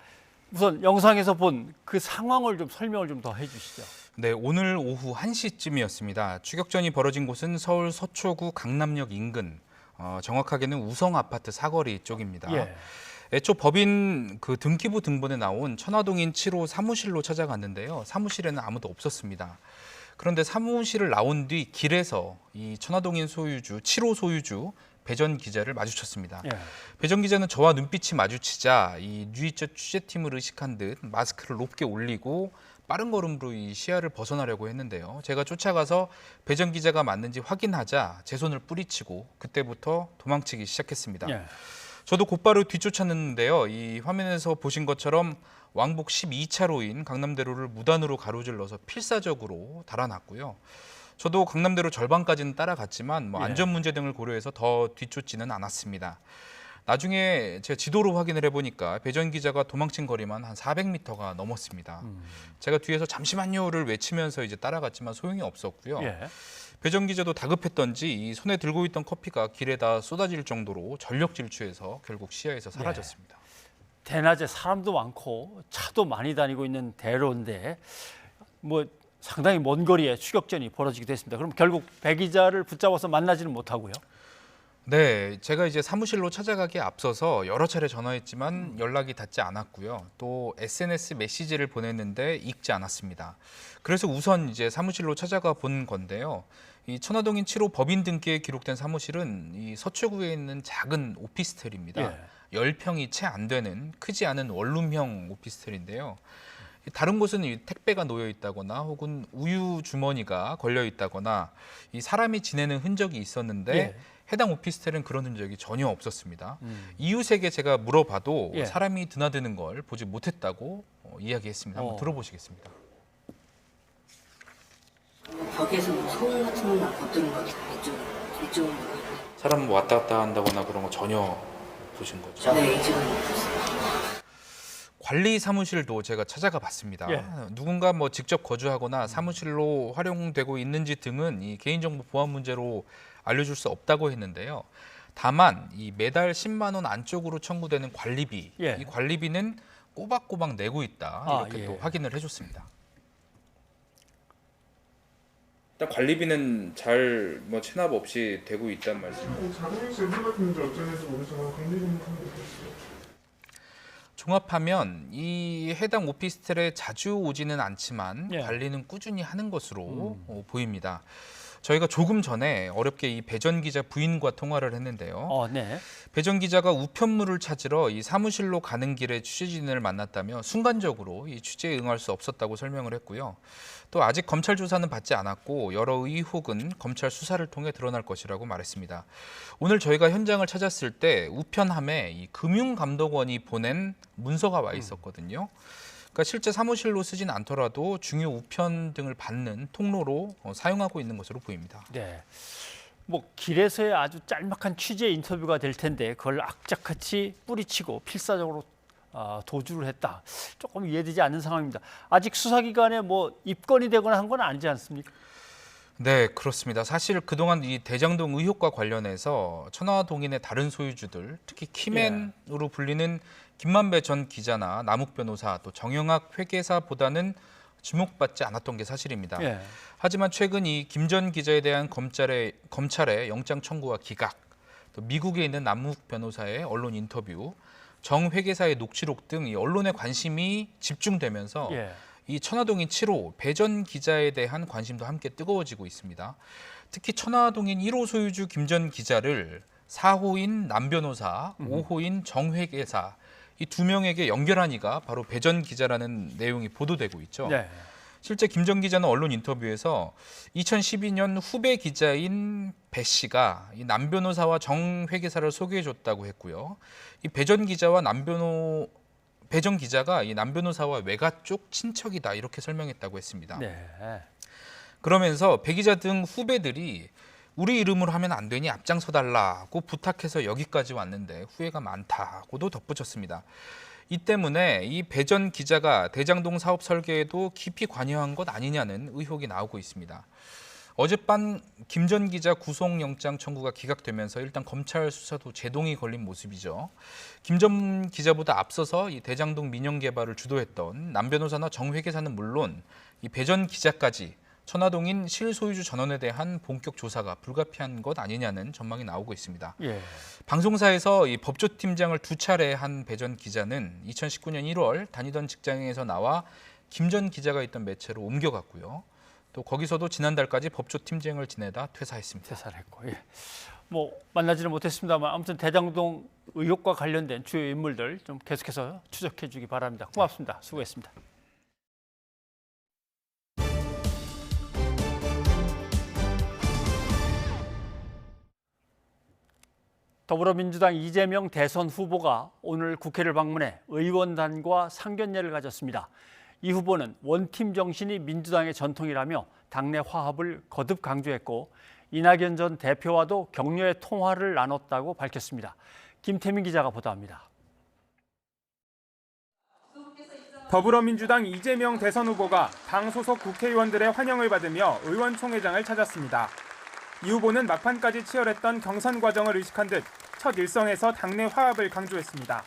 우선 영상에서 본 그 상황을 좀 설명을 좀 더 해주시죠. 네, 오늘 오후 1시쯤이었습니다. 추격전이 벌어진 곳은 서울 서초구 강남역 인근, 정확하게는 우성 아파트 사거리 쪽입니다. 예. 애초 법인 그 등기부 등본에 나온 천화동인 7호 사무실로 찾아갔는데요. 사무실에는 아무도 없었습니다. 그런데 사무실을 나온 뒤 길에서 이 천화동인 소유주, 7호 소유주 배 전 기자를 마주쳤습니다. 예. 배 전 기자는 저와 눈빛이 마주치자 이 뉴이처 취재팀을 의식한 듯 마스크를 높게 올리고 빠른 걸음으로 이 시야를 벗어나려고 했는데요. 제가 쫓아가서 배 전 기자가 맞는지 확인하자 제 손을 뿌리치고 그때부터 도망치기 시작했습니다. 예. 저도 곧바로 뒤쫓았는데요. 이 화면에서 보신 것처럼 왕복 12차로인 강남대로를 무단으로 가로질러서 필사적으로 달아났고요. 저도 강남대로 절반까지는 따라갔지만 안전 문제 등을 고려해서 더 뒤쫓지는 않았습니다. 나중에 제가 지도로 확인을 해보니까 배 전 기자가 도망친 거리만 한 400m가 넘었습니다. 제가 뒤에서 잠시만요를 외치면서 이제 따라갔지만 소용이 없었고요. 예. 배 전 기자도 다급했던지 이 손에 들고 있던 커피가 길에다 쏟아질 정도로 전력 질주해서 결국 시야에서 사라졌습니다. 대낮에 사람도 많고 차도 많이 다니고 있는 대로인데 뭐 상당히 먼 거리에 추격전이 벌어지기도 했습니다. 그럼 결국 배 기자를 붙잡아서 만나지는 못하고요. 네, 제가 이제 사무실로 찾아가기에 앞서서 여러 차례 전화했지만 연락이 닿지 않았고요. 또 SNS 메시지를 보냈는데 읽지 않았습니다. 그래서 우선 이제 사무실로 찾아가 본 건데요. 이 천화동인 7호 법인 등기에 기록된 사무실은 이 서초구에 있는 작은 오피스텔입니다. 예. 10평이 채 안 되는 크지 않은 원룸형 오피스텔인데요. 다른 곳은 이 택배가 놓여 있다거나 혹은 우유 주머니가 걸려 있다거나 이 사람이 지내는 흔적이 있었는데 예. 해당 오피스텔은 그런 흔적이 전혀 없었습니다. 이웃에게 제가 물어봐도 예. 사람이 드나드는 걸 보지 못했다고 이야기했습니다. 한번 들어보시겠습니다. 벽에서 뭐 소음 같은 건 없던 것 같아요. 이쪽은 사람 왔다 갔다 한다거나 그런 거 전혀 보신 거죠? 네, 이쪽은 없었어요. 관리 사무실도 제가 찾아가 봤습니다. 예. 누군가 뭐 직접 거주하거나 사무실로 활용되고 있는지 등은 이 개인정보 보안 문제로 알려줄 수 없다고 했는데요. 다만 이 매달 10만 원 안쪽으로 청구되는 관리비, 예. 이 관리비는 꼬박꼬박 내고 있다. 이렇게 예. 또 확인을 해줬습니다. 일단 관리비는 잘 뭐 체납 없이 되고 있다는 말씀이죠. 종합하면 이 해당 오피스텔에 자주 오지는 않지만 예. 관리는 꾸준히 하는 것으로 보입니다. 저희가 조금 전에 어렵게 이 배전 기자 부인과 통화를 했는데요. 네. 배전 기자가 우편물을 찾으러 이 사무실로 가는 길에 취재진을 만났다며 순간적으로 이 취재에 응할 수 없었다고 설명을 했고요. 또 아직 검찰 조사는 받지 않았고 여러 의혹은 검찰 수사를 통해 드러날 것이라고 말했습니다. 오늘 저희가 현장을 찾았을 때 우편함에 이 금융감독원이 보낸 문서가 와 있었거든요. 그러니까 실제 사무실로 쓰진 않더라도 중요 우편 등을 받는 통로로 사용하고 있는 것으로 보입니다. 네. 뭐 길에서의 아주 짤막한 취재 인터뷰가 될 텐데 그걸 악착같이 뿌리치고 필사적으로 도주를 했다. 조금 이해되지 않는 상황입니다. 아직 수사기관에 뭐 입건이 되거나 한 건 아니지 않습니까? 네, 그렇습니다. 사실 그동안 이 대장동 의혹과 관련해서 천화동인의 다른 소유주들, 특히 키맨으로 불리는 김만배 전 기자나 남욱 변호사, 또 정영학 회계사보다는 주목받지 않았던 게 사실입니다. 예. 하지만 최근 이 김 전 기자에 대한 검찰의 영장 청구와 기각, 또 미국에 있는 남욱 변호사의 언론 인터뷰, 정 회계사의 녹취록 등 이 언론의 관심이 집중되면서 예. 이 천화동인 7호 배 전 기자에 대한 관심도 함께 뜨거워지고 있습니다. 특히 천화동인 1호 소유주 김 전 기자를 4호인 남 변호사, 5호인 정 회계사 이 두 명에게 연결한 이가 바로 배 전 기자라는 내용이 보도되고 있죠. 네. 실제 김 전 기자는 언론 인터뷰에서 2012년 후배 기자인 배 씨가 이 남 변호사와 정 회계사를 소개해줬다고 했고요. 이 배 전 기자와 배 전 기자가 이 남 변호사와 외가 쪽 친척이다 이렇게 설명했다고 했습니다. 네. 그러면서 배 기자 등 후배들이 우리 이름으로 하면 안 되니 앞장서 달라고 부탁해서 여기까지 왔는데 후회가 많다고도 덧붙였습니다. 이 때문에 이 배 전 기자가 대장동 사업 설계에도 깊이 관여한 것 아니냐는 의혹이 나오고 있습니다. 어젯밤 김 전 기자 구속영장 청구가 기각되면서 일단 검찰 수사도 제동이 걸린 모습이죠. 김 전 기자보다 앞서서 이 대장동 민영 개발을 주도했던 남 변호사나 정 회계사는 물론 이 배 전 기자까지 천화동인 실소유주 전원에 대한 본격 조사가 불가피한 것 아니냐는 전망이 나오고 있습니다. 예. 방송사에서 이 법조팀장을 2차례 한 배 전 기자는 2019년 1월 다니던 직장에서 나와 김 전 기자가 있던 매체로 옮겨갔고요. 또 거기서도 지난달까지 법조팀장을 지내다 퇴사했습니다. 퇴사를 했고, 예. 뭐 만나지는 못했습니다만 아무튼 대장동 의혹과 관련된 주요 인물들 좀 계속해서 추적해 주기 바랍니다. 고맙습니다. 수고했습니다. 더불어민주당 이재명 대선 후보가 오늘 국회를 방문해 의원단과 상견례를 가졌습니다. 이 후보는 원팀 정신이 민주당의 전통이라며 당내 화합을 거듭 강조했고 이낙연 전 대표와도 격려의 통화를 나눴다고 밝혔습니다. 김태민 기자가 보도합니다. 더불어민주당 이재명 대선 후보가 당 소속 국회의원들의 환영을 받으며 의원총회장을 찾았습니다. 이 후보는 막판까지 치열했던 경선 과정을 의식한 듯 첫 일성에서 당내 화합을 강조했습니다.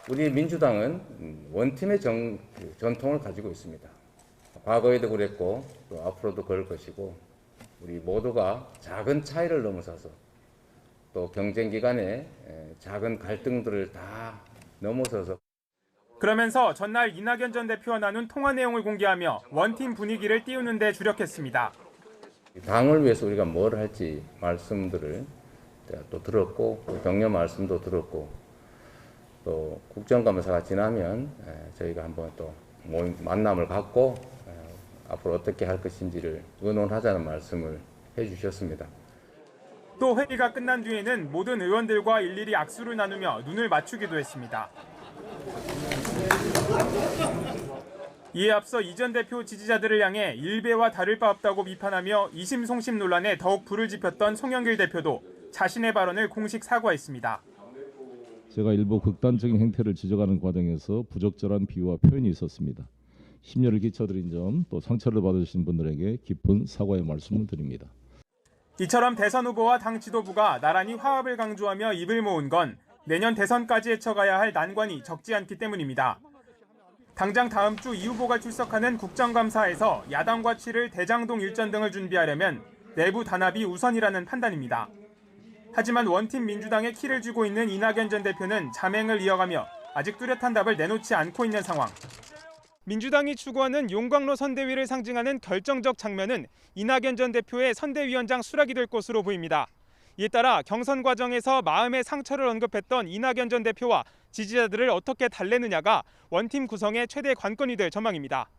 우리 민주당은 원팀의 전통을 가지고 있습니다. 과거에도 그랬고 또 앞으로도 그럴 것이고 우리 모두가 작은 차이를 넘어서서 또 경쟁 기간에 작은 갈등들을 다 넘어서서 그러면서 전날 이낙연 전 대표와 나눈 통화 내용을 공개하며 원팀 분위기를 띄우는 데 주력했습니다. 당을 위해서 우리가 뭘 할지 말씀들을 또 들었고 또 격려 말씀도 들었고 또 국정감사가 지나면 저희가 한번 또 만남을 갖고 앞으로 어떻게 할 것인지를 의논하자는 말씀을 해주셨습니다. 또 회의가 끝난 뒤에는 모든 의원들과 일일이 악수를 나누며 눈을 맞추기도 했습니다. 이에 앞서 이 전 대표 지지자들을 향해 일배와 다를 바 없다고 비판하며 이심송심 논란에 더욱 불을 지폈던 송영길 대표도 자신의 발언을 공식 사과했습니다. 제가 일부 극단적인 행태를 지적하는 과정에서 부적절한 비유와 표현이 있었습니다. 심려를 끼쳐드린 점, 또 상처를 받으신 분들에게 깊은 사과의 말씀을 드립니다. 이처럼 대선 후보와 당 지도부가 나란히 화합을 강조하며 입을 모은 건 내년 대선까지 헤쳐가야 할 난관이 적지 않기 때문입니다. 당장 다음 주 이 후보가 출석하는 국정감사에서 야당과 치를 대장동 일전 등을 준비하려면 내부 단합이 우선이라는 판단입니다. 하지만 원팀 민주당에 키를 쥐고 있는 이낙연 전 대표는 자맹을 이어가며 아직 뚜렷한 답을 내놓지 않고 있는 상황. 민주당이 추구하는 용광로 선대위를 상징하는 결정적 장면은 이낙연 전 대표의 선대위원장 수락이 될 것으로 보입니다. 이에 따라 경선 과정에서 마음의 상처를 언급했던 이낙연 전 대표와 지지자들을 어떻게 달래느냐가 원팀 구성의 최대 관건이 될 전망입니다.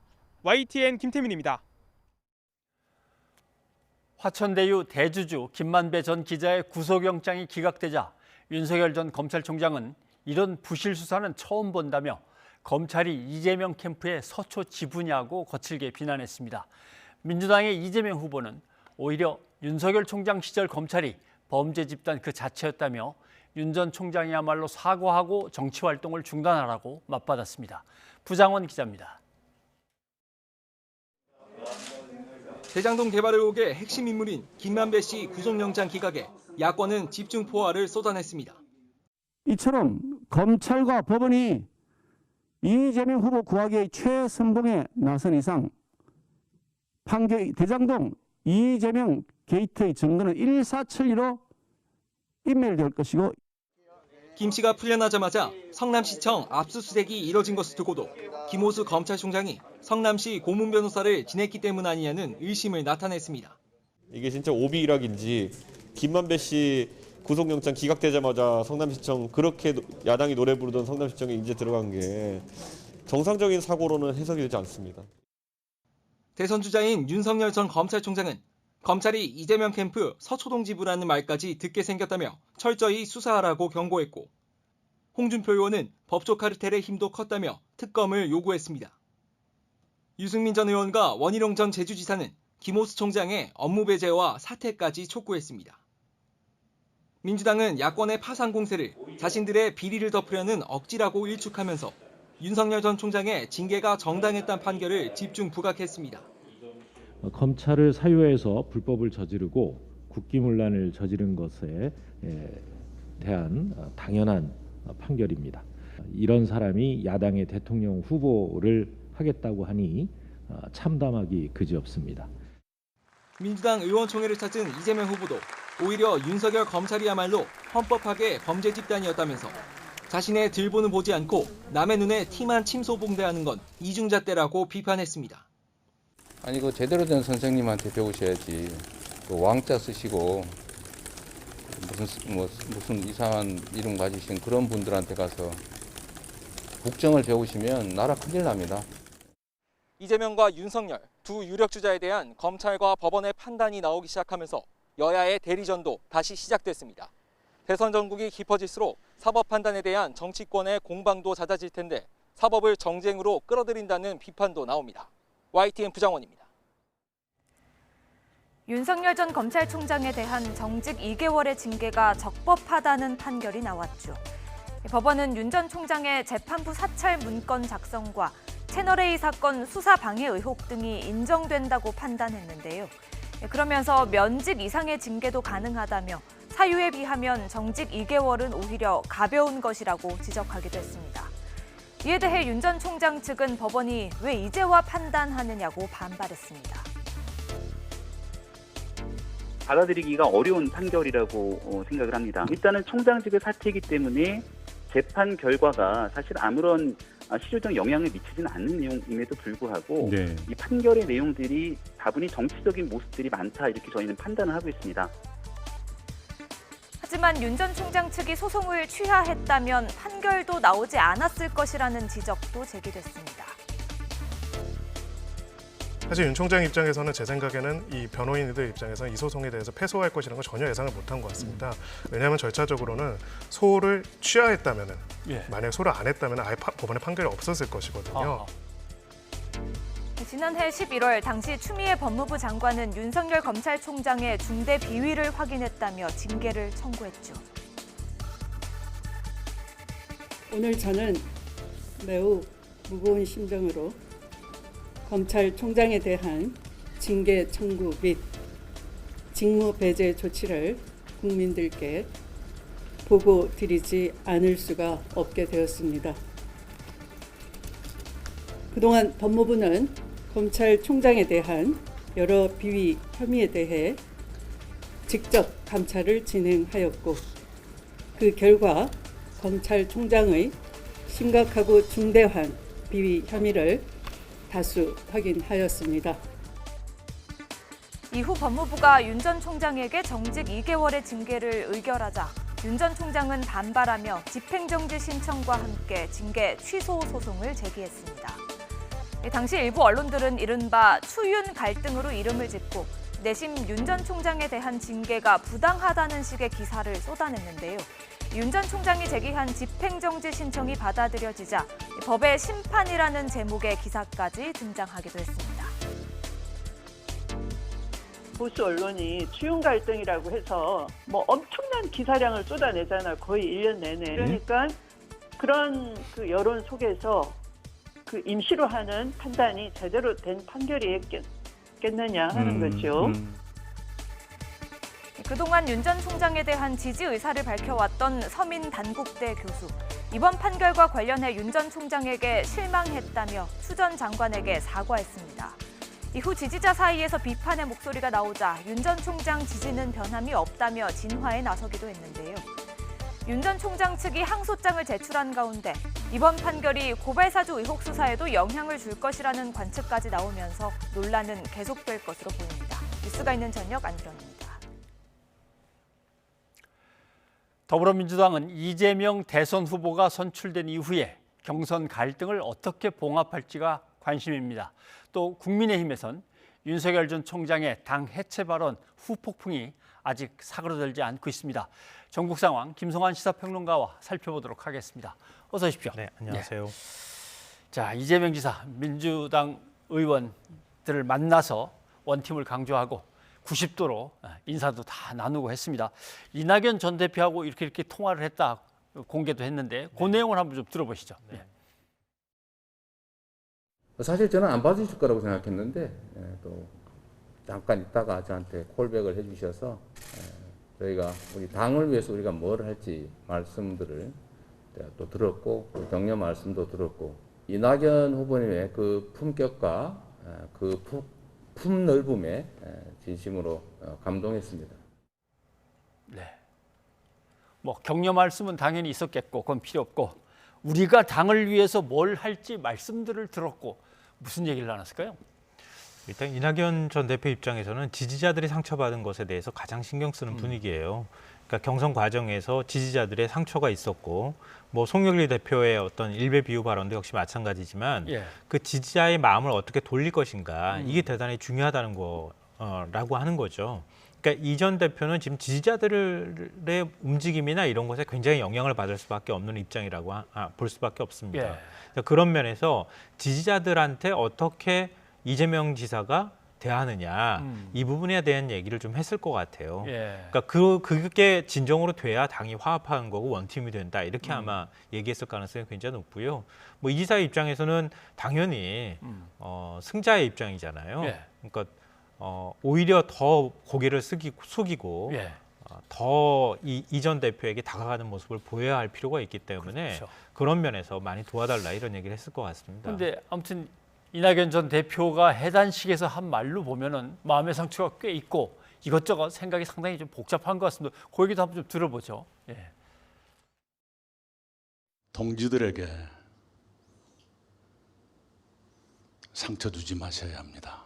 YTN 김태민입니다. 화천대유 대주주 김만배 전 기자의 구속영장이 기각되자 윤석열 전 검찰총장은 이런 부실 수사는 처음 본다며 검찰이 이재명 캠프의 서초 지부냐고 거칠게 비난했습니다. 민주당의 이재명 후보는 오히려 윤석열 총장 시절 검찰이 범죄 집단 그 자체였다며 윤 전 총장이야말로 사과하고 정치활동을 중단하라고 맞받았습니다. 부장원 기자입니다. 대장동 개발 의혹의 핵심 인물인 김만배 씨 구속영장 기각에 야권은 집중 포화를 쏟아냈습니다. 이처럼 검찰과 법원이 이재명 후보 구하기의 최선봉에 나선 이상 대장동 이재명 게이트의 증거는 일사천리로 인멸될 것이고, 김 씨가 풀려나자마자 성남시청 압수수색이 이뤄진 것을 두고도 김호수 검찰총장이 성남시 고문 변호사를 지냈기 때문 아니냐는 의심을 나타냈습니다. 이게 진짜 오비일학인지 김만배 씨 구속영장 기각되자마자 성남시청 그렇게 야당이 노래 부르던 성남시청에 이제 들어간 게 정상적인 사고로는 해석이 되지 않습니다. 대선 주자인 윤석열 전 검찰총장은 검찰이 이재명 캠프 서초동 지부라는 말까지 듣게 생겼다며 철저히 수사하라고 경고했고, 홍준표 의원은 법조 카르텔의 힘도 컸다며 특검을 요구했습니다. 유승민 전 의원과 원희룡 전 제주지사는 김호수 총장의 업무 배제와 사퇴까지 촉구했습니다. 민주당은 야권의 파상 공세를 자신들의 비리를 덮으려는 억지라고 일축하면서 윤석열 전 총장의 징계가 정당했다는 판결을 집중 부각했습니다. 검찰을 사유해서 불법을 저지르고 국기문란을 저지른 것에 대한 당연한 판결입니다. 이런 사람이 야당의 대통령 후보를 하겠다고 하니 참담하기 그지없습니다. 민주당 의원총회를 찾은 이재명 후보도 오히려 윤석열 검찰이야말로 헌법하게 범죄 집단이었다면서 자신의 들보는 보지 않고 남의 눈에 티만 침소봉대하는 건 이중잣대라고 비판했습니다. 아니 그 제대로 된 선생님한테 배우셔야지. 그 왕자 쓰시고 무슨 이상한 이름 가지신 그런 분들한테 가서 국정을 배우시면 나라 큰일 납니다. 이재명과 윤석열 두 유력 주자에 대한 검찰과 법원의 판단이 나오기 시작하면서 여야의 대리전도 다시 시작됐습니다. 대선 전국이 깊어질수록 사법 판단에 대한 정치권의 공방도 잦아질 텐데 사법을 정쟁으로 끌어들인다는 비판도 나옵니다. YTN 부장원입니다. 윤석열 전 검찰총장에 대한 정직 2개월의 징계가 적법하다는 판결이 나왔죠. 법원은 윤 전 총장의 재판부 사찰 문건 작성과 채널A 사건 수사 방해 의혹 등이 인정된다고 판단했는데요. 그러면서 면직 이상의 징계도 가능하다며 사유에 비하면 정직 2개월은 오히려 가벼운 것이라고 지적하기도 했습니다. 이에 대해 윤 전 총장 측은 법원이 왜 이제와 판단하느냐고 반발했습니다. 받아들이기가 어려운 판결이라고 생각을 합니다. 일단은 총장직의 사퇴이기 때문에 재판 결과가 사실 아무런 실효적 영향을 미치지는 않는 내용임에도 불구하고 이 판결의 내용들이 다분히 정치적인 모습들이 많다 이렇게 저희는 판단을 하고 있습니다. 하지만 윤 전 총장 측이 소송을 취하했다면 판결도 나오지 않았을 것이라는 지적도 제기됐습니다. 사실 윤 총장 입장에서는 제 생각에는 이 변호인들 입장에서는 이 소송에 대해서 패소할 것이라는 걸 전혀 예상을 못한 것 같습니다. 왜냐하면 절차적으로는 소를 취하했다면 만약 소를 안 했다면 아예 법원에 판결이 없었을 것이거든요. 지난해 11월 당시 추미애 법무부 장관은 윤석열 검찰총장의 중대 비위를 확인했다며 징계를 청구했죠. 오늘 저는 매우 무거운 심정으로 검찰총장에 대한 징계 청구 및 직무 배제 조치를 국민들께 보고 드리지 않을 수가 없게 되었습니다. 그동안 법무부는 검찰총장에 대한 여러 비위 혐의에 대해 직접 감찰을 진행하였고 그 결과 검찰총장의 심각하고 중대한 비위 혐의를 다수 확인하였습니다. 이후 법무부가 윤 전 총장에게 정직 2개월의 징계를 의결하자 윤 전 총장은 반발하며 집행정지 신청과 함께 징계 취소 소송을 제기했습니다. 당시 일부 언론들은 이른바 추윤 갈등으로 이름을 짓고 내심 윤 전 총장에 대한 징계가 부당하다는 식의 기사를 쏟아냈는데요. 윤 전 총장이 제기한 집행정지 신청이 받아들여지자 법의 심판이라는 제목의 기사까지 등장하기도 했습니다. 보수 언론이 추윤 갈등이라고 해서 뭐 엄청난 기사량을 쏟아내잖아요. 거의 1년 내내. 그러니까 그런 여론 속에서 임시로 하는 판단이 제대로 된 판결이겠느냐 하는 거죠. 그동안 윤 전 총장에 대한 지지 의사를 밝혀왔던 서민 단국대 교수. 이번 판결과 관련해 윤 전 총장에게 실망했다며 추 전 장관에게 사과했습니다. 이후 지지자 사이에서 비판의 목소리가 나오자 윤 전 총장 지지는 변함이 없다며 진화에 나서기도 했는데요. 윤 전 총장 측이 항소장을 제출한 가운데 이번 판결이 고발사주 의혹 수사에도 영향을 줄 것이라는 관측까지 나오면서 논란은 계속될 것으로 보입니다. 뉴스가 있는 저녁 안일원입니다. 더불어민주당은 이재명 대선 후보가 선출된 이후에 경선 갈등을 어떻게 봉합할지가 관심입니다. 또 국민의힘에선 윤석열 전 총장의 당 해체 발언 후폭풍이 아직 사그러들지 않고 있습니다. 전국 상황 김성환 시사평론가와 살펴보도록 하겠습니다. 어서 오십시오. 네, 안녕하세요. 자, 이재명 지사 민주당 의원들을 만나서 원팀을 강조하고 90도로 인사도 다 나누고 했습니다. 이낙연 전 대표하고 이렇게 통화를 했다 공개도 했는데 그 내용을 한번 좀 들어보시죠. 네. 사실 저는 안 봐주실 거라고 생각했는데 또 잠깐 있다가 저한테 콜백을 해주셔서 저희가 우리 당을 위해서 우리가 뭘 할지 말씀들을 또 들었고 또 격려 말씀도 들었고 이낙연 후보님의 그 품격과 그 품넓음에 진심으로 감동했습니다. 네. 뭐 격려 말씀은 당연히 있었겠고 그건 필요 없고 우리가 당을 위해서 뭘 할지 말씀들을 들었고 무슨 얘기를 나눴을까요? 일단 이낙연 전 대표 입장에서는 지지자들이 상처받은 것에 대해서 가장 신경 쓰는 분위기예요. 그러니까 경선 과정에서 지지자들의 상처가 있었고 뭐 송영길 대표의 어떤 일배 비유 발언도 역시 마찬가지지만 그 지지자의 마음을 어떻게 돌릴 것인가 이게 대단히 중요하다는 거라고 하는 거죠. 그러니까 이 전 대표는 지금 지지자들의 움직임이나 이런 것에 굉장히 영향을 받을 수밖에 없는 입장이라고 볼 수밖에 없습니다. 그런 면에서 지지자들한테 어떻게 이재명 지사가 대하느냐 이 부분에 대한 얘기를 좀 했을 것 같아요. 그러니까 그게 진정으로 돼야 당이 화합하는 거고 원팀이 된다 이렇게 아마 얘기했을 가능성이 굉장히 높고요. 뭐 이 지사의 입장에서는 당연히 승자의 입장이잖아요. 그러니까 오히려 더 고개를 숙이고 더 이 전 대표에게 다가가는 모습을 보여야 할 필요가 있기 때문에 그런 면에서 많이 도와달라 이런 얘기를 했을 것 같습니다. 그런데 아무튼 이낙연 전 대표가 해단식에서 한 말로 보면은 마음의 상처가 꽤 있고 이것저것 생각이 상당히 좀 복잡한 것 같습니다. 그 얘기도 한번 좀 들어보죠. 동지들에게 상처 주지 마셔야 합니다.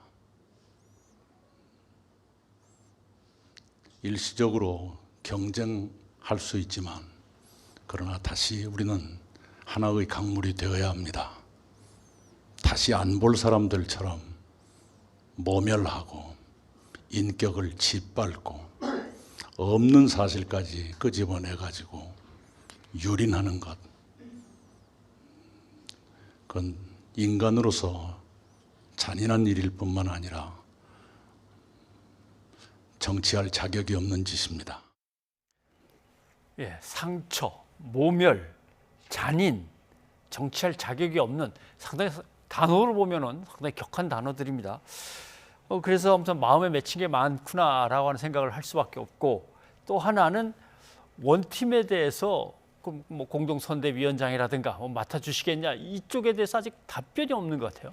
일시적으로 경쟁할 수 있지만 그러나 다시 우리는 하나의 강물이 되어야 합니다. 다시 안 볼 사람들처럼 모멸하고 인격을 짓밟고 없는 사실까지 끄집어내가지고 유린하는 것, 그건 인간으로서 잔인한 일일 뿐만 아니라 정치할 자격이 없는 짓입니다. 상처, 모멸 잔인, 정치할 자격이 없는 상당히 단어를 보면은 상당히 격한 단어들입니다. 그래서 아무튼 마음에 맺힌 게 많구나라고 하는 생각을 할 수밖에 없고, 또 하나는 원팀에 대해서 뭐 공동선대위원장이라든가 뭐 맡아주시겠냐, 이쪽에 대해서 아직 답변이 없는 것 같아요.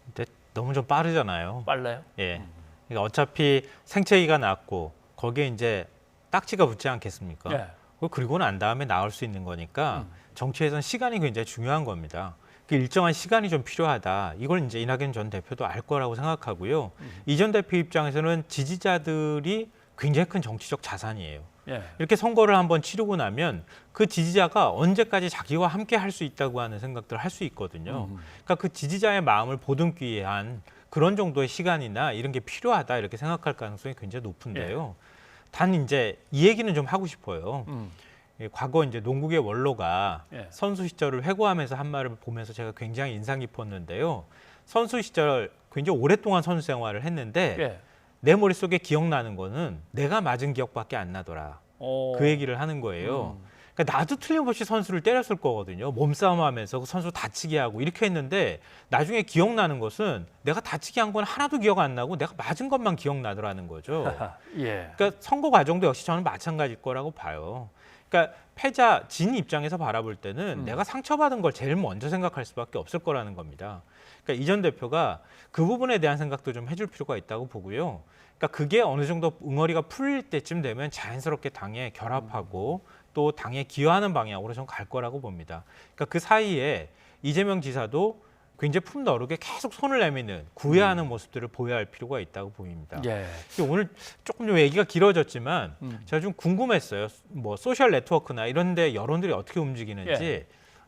근데 너무 좀 빠르잖아요. 빨라요? 예. 그러니까 어차피 생체기가 났고 거기에 이제 딱지가 붙지 않겠습니까? 예. 그리고 난 다음에 나올 수 있는 거니까 정치에서는 시간이 굉장히 중요한 겁니다. 일정한 시간이 좀 필요하다. 이걸 이제 이낙연 전 대표도 알 거라고 생각하고요. 이 전 대표 입장에서는 지지자들이 굉장히 큰 정치적 자산이에요. 예. 이렇게 선거를 한번 치르고 나면 그 지지자가 언제까지 자기와 함께 할 수 있다고 하는 생각들을 할 수 있거든요. 그러니까 그 지지자의 마음을 보듬기 위한 그런 정도의 시간이나 이런 게 필요하다 이렇게 생각할 가능성이 굉장히 높은데요. 단 이제 이 얘기는 좀 하고 싶어요. 과거 이제 농구계 원로가 선수 시절을 회고하면서 한 말을 보면서 제가 굉장히 인상 깊었는데요. 선수 시절 굉장히 오랫동안 선수 생활을 했는데 내 머릿속에 기억나는 거는 내가 맞은 기억밖에 안 나더라. 그 얘기를 하는 거예요. 그러니까 나도 틀림없이 선수를 때렸을 거거든요. 몸싸움하면서 그 선수 다치게 하고 이렇게 했는데 나중에 기억나는 것은 내가 다치게 한 건 하나도 기억 안 나고 내가 맞은 것만 기억나더라는 거죠. 그러니까 선거 과정도 역시 저는 마찬가지일 거라고 봐요. 그러니까 패자, 진 입장에서 바라볼 때는 내가 상처받은 걸 제일 먼저 생각할 수밖에 없을 거라는 겁니다. 그러니까 이 전 대표가 그 부분에 대한 생각도 좀 해줄 필요가 있다고 보고요. 그러니까 그게 어느 정도 응어리가 풀릴 때쯤 되면 자연스럽게 당에 결합하고 또 당에 기여하는 방향으로 좀 갈 거라고 봅니다. 그러니까 그 사이에 이재명 지사도 굉장히 품너르게 계속 손을 내미는 구애하는 모습들을 보여야 할 필요가 있다고 보입니다. 오늘 조금 좀 얘기가 길어졌지만 제가 좀 궁금했어요. 뭐 소셜 네트워크나 이런 데 여론들이 어떻게 움직이는지.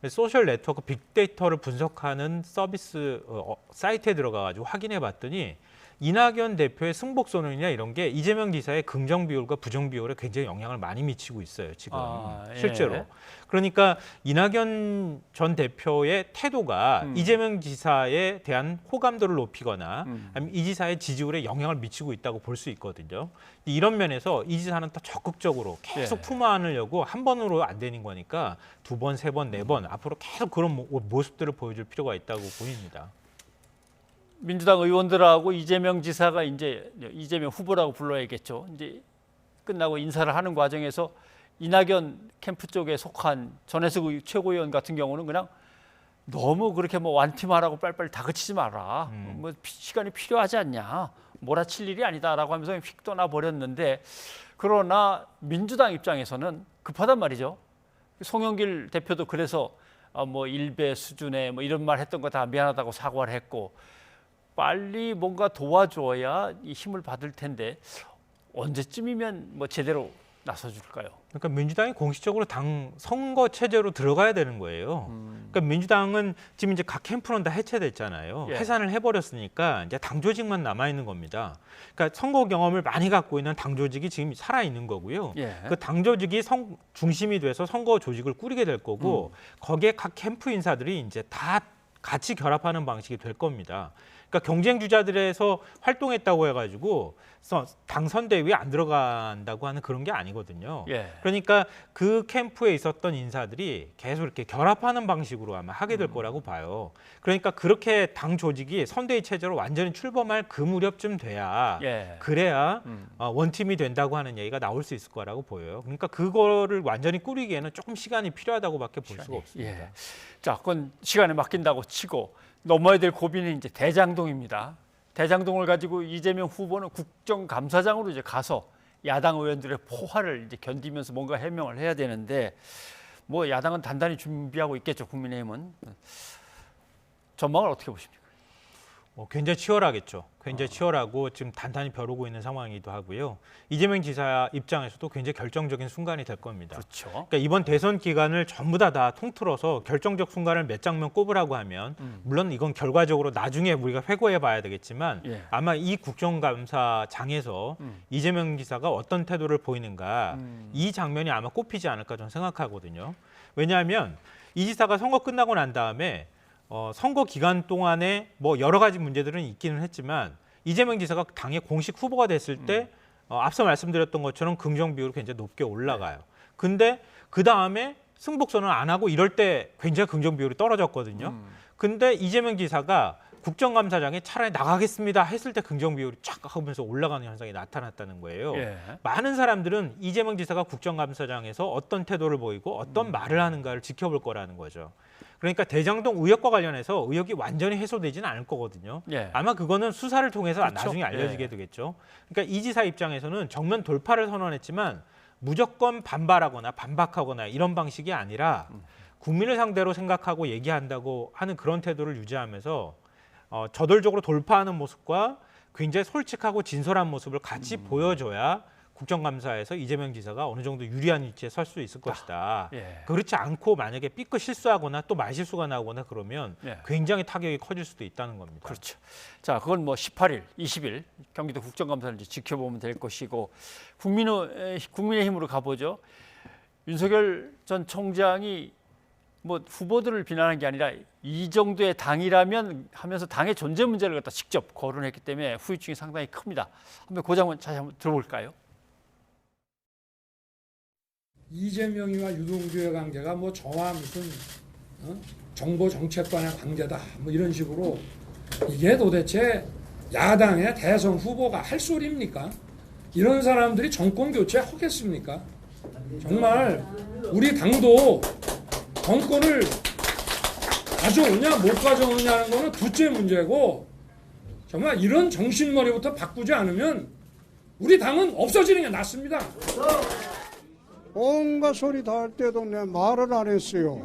소셜 네트워크 빅데이터를 분석하는 서비스 사이트에 들어가가지고 확인해 봤더니 이낙연 대표의 승복선언이나 이런 게 이재명 지사의 긍정 비율과 부정 비율에 굉장히 영향을 많이 미치고 있어요, 지금. 실제로. 그러니까 이낙연 전 대표의 태도가 이재명 지사에 대한 호감도를 높이거나 아니면 이 지사의 지지율에 영향을 미치고 있다고 볼 수 있거든요. 이런 면에서 이 지사는 더 적극적으로 계속 품어 안으려고 한 번으로 안 되는 거니까 두 번, 세 번, 네 번 앞으로 계속 그런 모습들을 보여줄 필요가 있다고 보입니다. 민주당 의원들하고 이재명 지사가 이제 이재명 후보라고 불러야겠죠. 이제 끝나고 인사를 하는 과정에서 이낙연 캠프 쪽에 속한 전해석 최고위원 같은 경우는 그냥 너무 그렇게 뭐 완팀하라고 빨리빨리 다그치지 마라. 뭐 시간이 필요하지 않냐. 몰아칠 일이 아니다라고 하면서 휙 떠나 버렸는데, 그러나 민주당 입장에서는 급하단 말이죠. 송영길 대표도 그래서 뭐 일배 수준의 뭐 이런 말 했던 거 다 미안하다고 사과를 했고, 빨리 뭔가 도와줘야 이 힘을 받을 텐데 언제쯤이면 뭐 제대로 나서줄까요? 그러니까 민주당이 공식적으로 당 선거 체제로 들어가야 되는 거예요. 그러니까 민주당은 지금 이제 각 캠프는 다 해체됐잖아요. 해산을 해버렸으니까 이제 당 조직만 남아 있는 겁니다. 그러니까 선거 경험을 많이 갖고 있는 당 조직이 지금 살아 있는 거고요. 그 당 조직이 중심이 돼서 선거 조직을 꾸리게 될 거고 거기에 각 캠프 인사들이 이제 다 같이 결합하는 방식이 될 겁니다. 그러니까 경쟁 주자들에서 활동했다고 해가지고 당 선대위에 안 들어간다고 하는 그런 게 아니거든요. 그러니까 그 캠프에 있었던 인사들이 계속 이렇게 결합하는 방식으로 아마 하게 될 거라고 봐요. 그러니까 그렇게 당 조직이 선대위 체제로 완전히 출범할 그 무렵쯤 돼야 그래야 원팀이 된다고 하는 얘기가 나올 수 있을 거라고 보여요. 그러니까 그거를 완전히 꾸리기에는 조금 시간이 필요하다고밖에 볼 수가 없습니다. 자, 그건 시간에 맡긴다고 치고 넘어야 될 고비는 이제 대장동입니다. 대장동을 가지고 이재명 후보는 국정감사장으로 이제 가서 야당 의원들의 포화를 이제 견디면서 뭔가 해명을 해야 되는데, 뭐 야당은 단단히 준비하고 있겠죠. 국민의힘은. 전망을 어떻게 보십니까? 굉장히 치열하겠죠. 굉장히 치열하고 지금 단단히 벼르고 있는 상황이기도 하고요. 이재명 지사 입장에서도 굉장히 결정적인 순간이 될 겁니다. 그렇죠. 그러니까 이번 대선 기간을 전부 다 통틀어서 결정적 순간을 몇 장면 꼽으라고 하면 물론 이건 결과적으로 나중에 우리가 회고해 봐야 되겠지만 아마 이 국정감사장에서 이재명 지사가 어떤 태도를 보이는가 이 장면이 아마 꼽히지 않을까 저는 생각하거든요. 왜냐하면 이 지사가 선거 끝나고 난 다음에 선거 기간 동안에 뭐 여러 가지 문제들은 있기는 했지만 이재명 지사가 당의 공식 후보가 됐을 때 앞서 말씀드렸던 것처럼 긍정 비율이 굉장히 높게 올라가요. 근데 그 다음에 승복선언 안 하고 이럴 때 굉장히 긍정 비율이 떨어졌거든요. 근데 이재명 지사가 국정감사장에 차라리 나가겠습니다 했을 때 긍정 비율이 쫙 하면서 올라가는 현상이 나타났다는 거예요. 예. 많은 사람들은 이재명 지사가 국정감사장에서 어떤 태도를 보이고 어떤 말을 하는가를 지켜볼 거라는 거죠. 그러니까 대장동 의혹과 관련해서 의혹이 완전히 해소되지는 않을 거거든요. 예. 아마 그거는 수사를 통해서 그렇죠. 나중에 알려지게 예. 되겠죠. 그러니까 이 지사 입장에서는 정면 돌파를 선언했지만 무조건 반발하거나 반박하거나 이런 방식이 아니라 국민을 상대로 생각하고 얘기한다고 하는 그런 태도를 유지하면서 저돌적으로 돌파하는 모습과 굉장히 솔직하고 진솔한 모습을 같이 보여줘야 국정감사에서 이재명 지사가 어느 정도 유리한 위치에 설 수 있을 것이다. 예. 그렇지 않고 만약에 삐끗 실수하거나 또 말실수가 나오거나 그러면 예. 굉장히 타격이 커질 수도 있다는 겁니다. 그렇죠. 자, 그건 뭐 18일, 20일 경기도 국정감사를 이제 지켜보면 될 것이고 국민의힘으로 가보죠. 윤석열 전 총장이 뭐 후보들을 비난한 게 아니라 이 정도의 당이라면 하면서 당의 존재 문제를 갖다 직접 거론했기 때문에 후유증이 상당히 큽니다. 한번 그 장면 다시 한번 들어볼까요? 이재명이와 유동규의 관계가 뭐 저와 무슨 정보 정책관의 관계다 뭐 이런 식으로 이게 도대체 야당의 대선 후보가 할 소리입니까? 이런 사람들이 정권 교체 하겠습니까? 정말 우리 당도 정권을 가져오냐 못 가져오냐는 거는 둘째 문제고 정말 이런 정신머리부터 바꾸지 않으면 우리 당은 없어지는 게 낫습니다. 온갖 소리 다 할 때도 내 말을 안 했어요.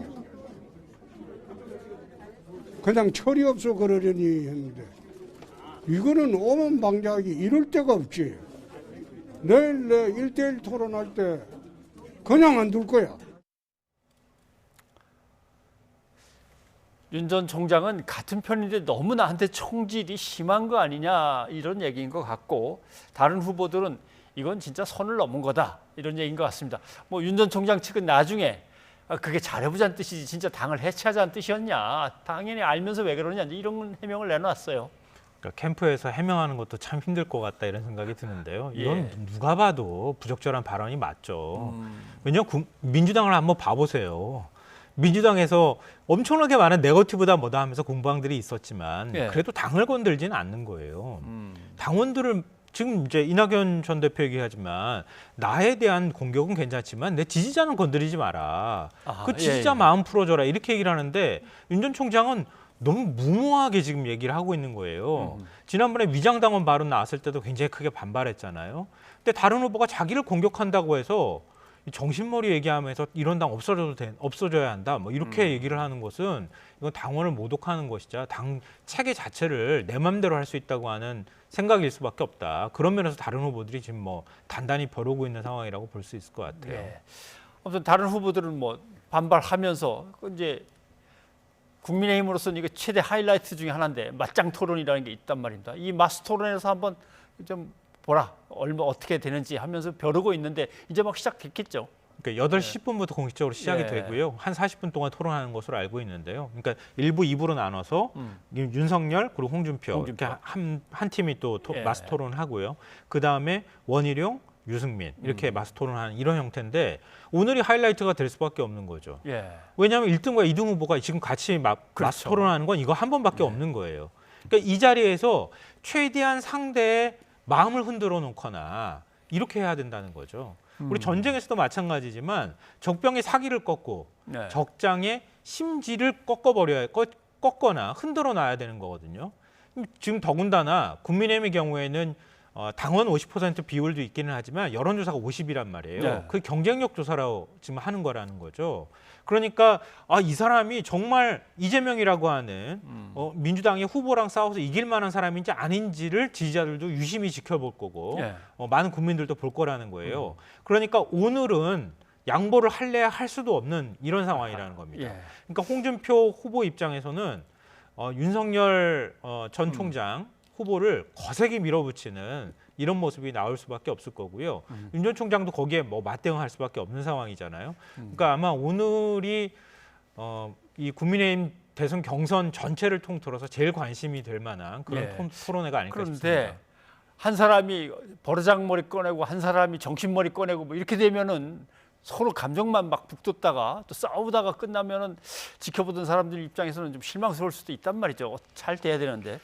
그냥 철이 없어 그러려니 했는데 이거는 오만방자하기 이럴 데가 없지. 내일 내 1대1 토론할 때 그냥 안 둘 거야. 윤 전 총장은 같은 편인데 너무 나한테 총질이 심한 거 아니냐 이런 얘기인 것 같고 다른 후보들은 이건 진짜 선을 넘은 거다 이런 얘기인 것 같습니다. 뭐 윤 전 총장 측은 나중에 그게 잘해보자는 뜻이지 진짜 당을 해체하자는 뜻이었냐 당연히 알면서 왜 그러냐 이런 해명을 내놨어요. 그러니까 캠프에서 해명하는 것도 참 힘들 것 같다 이런 생각이 드는데요. 이건 예. 누가 봐도 부적절한 발언이 맞죠. 왜냐하면 민주당을 한번 봐보세요. 민주당에서 엄청나게 많은 네거티브다 뭐다 하면서 공방들이 있었지만 예. 그래도 당을 건들지는 않는 거예요. 당원들을 지금 이제 이낙연 전 대표 얘기하지만 나에 대한 공격은 괜찮지만 내 지지자는 건드리지 마라. 그 지지자 마음 풀어줘라 이렇게 얘기를 하는데 윤 전 총장은 너무 무모하게 지금 얘기를 하고 있는 거예요. 지난번에 위장당원 발언 나왔을 때도 굉장히 크게 반발했잖아요. 근데 다른 후보가 자기를 공격한다고 해서 정신머리 얘기하면서 이런 당 없어져야 한다. 뭐 이렇게 얘기를 하는 것은 이건 당원을 모독하는 것이자 당 체계 자체를 내 맘대로 할 수 있다고 하는 생각일 수밖에 없다. 그런 면에서 다른 후보들이 지금 뭐 단단히 벼르고 있는 상황이라고 볼 수 있을 것 같아요. 네. 아무튼 다른 후보들은 뭐 반발하면서 이제 국민의힘으로서는 이거 최대 하이라이트 중에 하나인데 맞짱 토론이라는 게 있단 말입니다. 이 마스 토론에서 한번 좀 보라 얼마 어떻게 되는지 하면서 벼르고 있는데 이제 막 시작됐겠죠. 그러니까 8시 10분부터 공식적으로 시작이 되고요. 한 40분 동안 토론하는 것으로 알고 있는데요. 그러니까 1부, 2부로 나눠서 윤석열 그리고 홍준표 이렇게 한 팀이 또 마스 토론을 하고요. 그다음에 원희룡, 유승민 이렇게 마스 토론하는 이런 형태인데 오늘이 하이라이트가 될 수밖에 없는 거죠. 왜냐하면 1등과 2등 후보가 지금 같이 마스 토론하는 건 이거 한 번밖에 없는 거예요. 그러니까 이 자리에서 최대한 상대의 마음을 흔들어 놓거나 이렇게 해야 된다는 거죠. 우리 전쟁에서도 마찬가지지만 적병의 사기를 꺾고 적장의 심지를 꺾거나 흔들어 놔야 되는 거거든요. 지금 더군다나 국민의힘의 경우에는 당원 50% 비율도 있기는 하지만 여론조사가 50이란 말이에요. 네. 그 경쟁력 조사로 지금 하는 거라는 거죠. 그러니까 이 사람이 정말 이재명이라고 하는 민주당의 후보랑 싸워서 이길 만한 사람인지 아닌지를 지지자들도 유심히 지켜볼 거고 많은 국민들도 볼 거라는 거예요. 그러니까 오늘은 양보를 할래야 할 수도 없는 이런 상황이라는 겁니다. 그러니까 홍준표 후보 입장에서는 윤석열 전 총장 후보를 거세게 밀어붙이는 이런 모습이 나올 수밖에 없을 거고요. 윤 전 총장도 거기에 뭐 맞대응할 수밖에 없는 상황이잖아요. 그러니까 아마 오늘이 이 국민의힘 대선 경선 전체를 통틀어서 제일 관심이 될 만한 그런 토론회가 아닐까 싶습니다. 그런데 한 사람이 버르장머리 꺼내고 한 사람이 정신머리 꺼내고 뭐 이렇게 되면은 서로 감정만 막 북돋다가 또 싸우다가 끝나면은 지켜보던 사람들 입장에서는 좀 실망스러울 수도 있단 말이죠. 잘 돼야 되는데.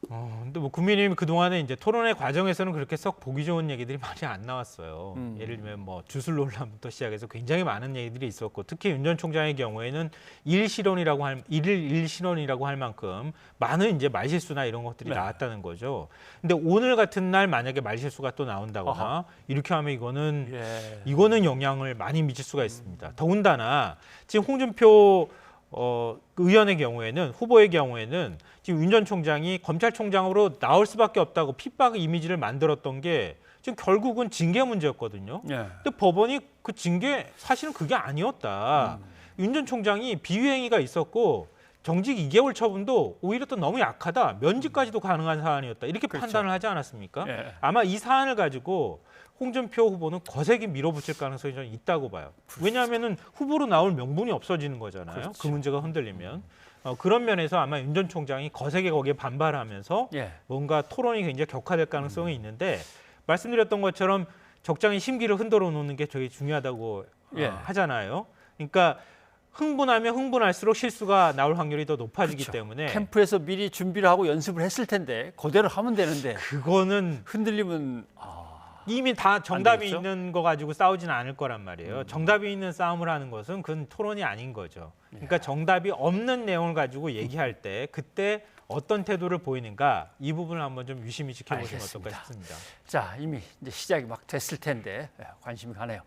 근데 뭐 국민의힘이 그동안에 이제 토론회 과정에서는 그렇게 썩 보기 좋은 얘기들이 많이 안 나왔어요. 예를 들면 뭐 주술 논란부터 시작해서 굉장히 많은 얘기들이 있었고, 특히 윤 전 총장의 경우에는 일실론이라고 할 만큼 많은 이제 말실수나 이런 것들이 나왔다는 거죠. 근데 오늘 같은 날 만약에 말실수가 또 나온다거나 이렇게 하면 이거는 영향을 많이 미칠 수가 있습니다. 더군다나 지금 홍준표 의원의 경우에는, 후보의 경우에는 지금 윤 전 총장이 검찰총장으로 나올 수밖에 없다고 핍박 이미지를 만들었던 게 지금 결국은 징계 문제였거든요. 근데 법원이 그 징계 사실은 그게 아니었다. 윤 전 총장이 비위행위가 있었고 정직 2개월 처분도 오히려 또 너무 약하다. 면직까지도 가능한 사안이었다. 이렇게 판단을 하지 않았습니까? 아마 이 사안을 가지고 홍준표 후보는 거세게 밀어붙일 가능성이 저는 있다고 봐요. 왜냐하면 후보로 나올 명분이 없어지는 거잖아요. 그 문제가 흔들리면. 그런 면에서 아마 윤 전 총장이 거세게 거기에 반발하면서 뭔가 토론이 굉장히 격화될 가능성이 있는데, 말씀드렸던 것처럼 적당히 심기를 흔들어 놓는 게 되게 중요하다고 하잖아요. 그러니까 흥분하면 흥분할수록 실수가 나올 확률이 더 높아지기 때문에 캠프에서 미리 준비를 하고 연습을 했을 텐데 그대로 하면 되는데 그거는 흔들리면 이미 다 정답이 있는 거 가지고 싸우지는 않을 거란 말이에요. 정답이 있는 싸움을 하는 것은 그건 토론이 아닌 거죠. 그러니까 정답이 없는 내용을 가지고 얘기할 때 그때 어떤 태도를 보이는가, 이 부분을 한번 좀 유심히 지켜보시면 어떨까 싶습니다. 자, 이미 이제 시작이 막 됐을 텐데 관심이 가네요.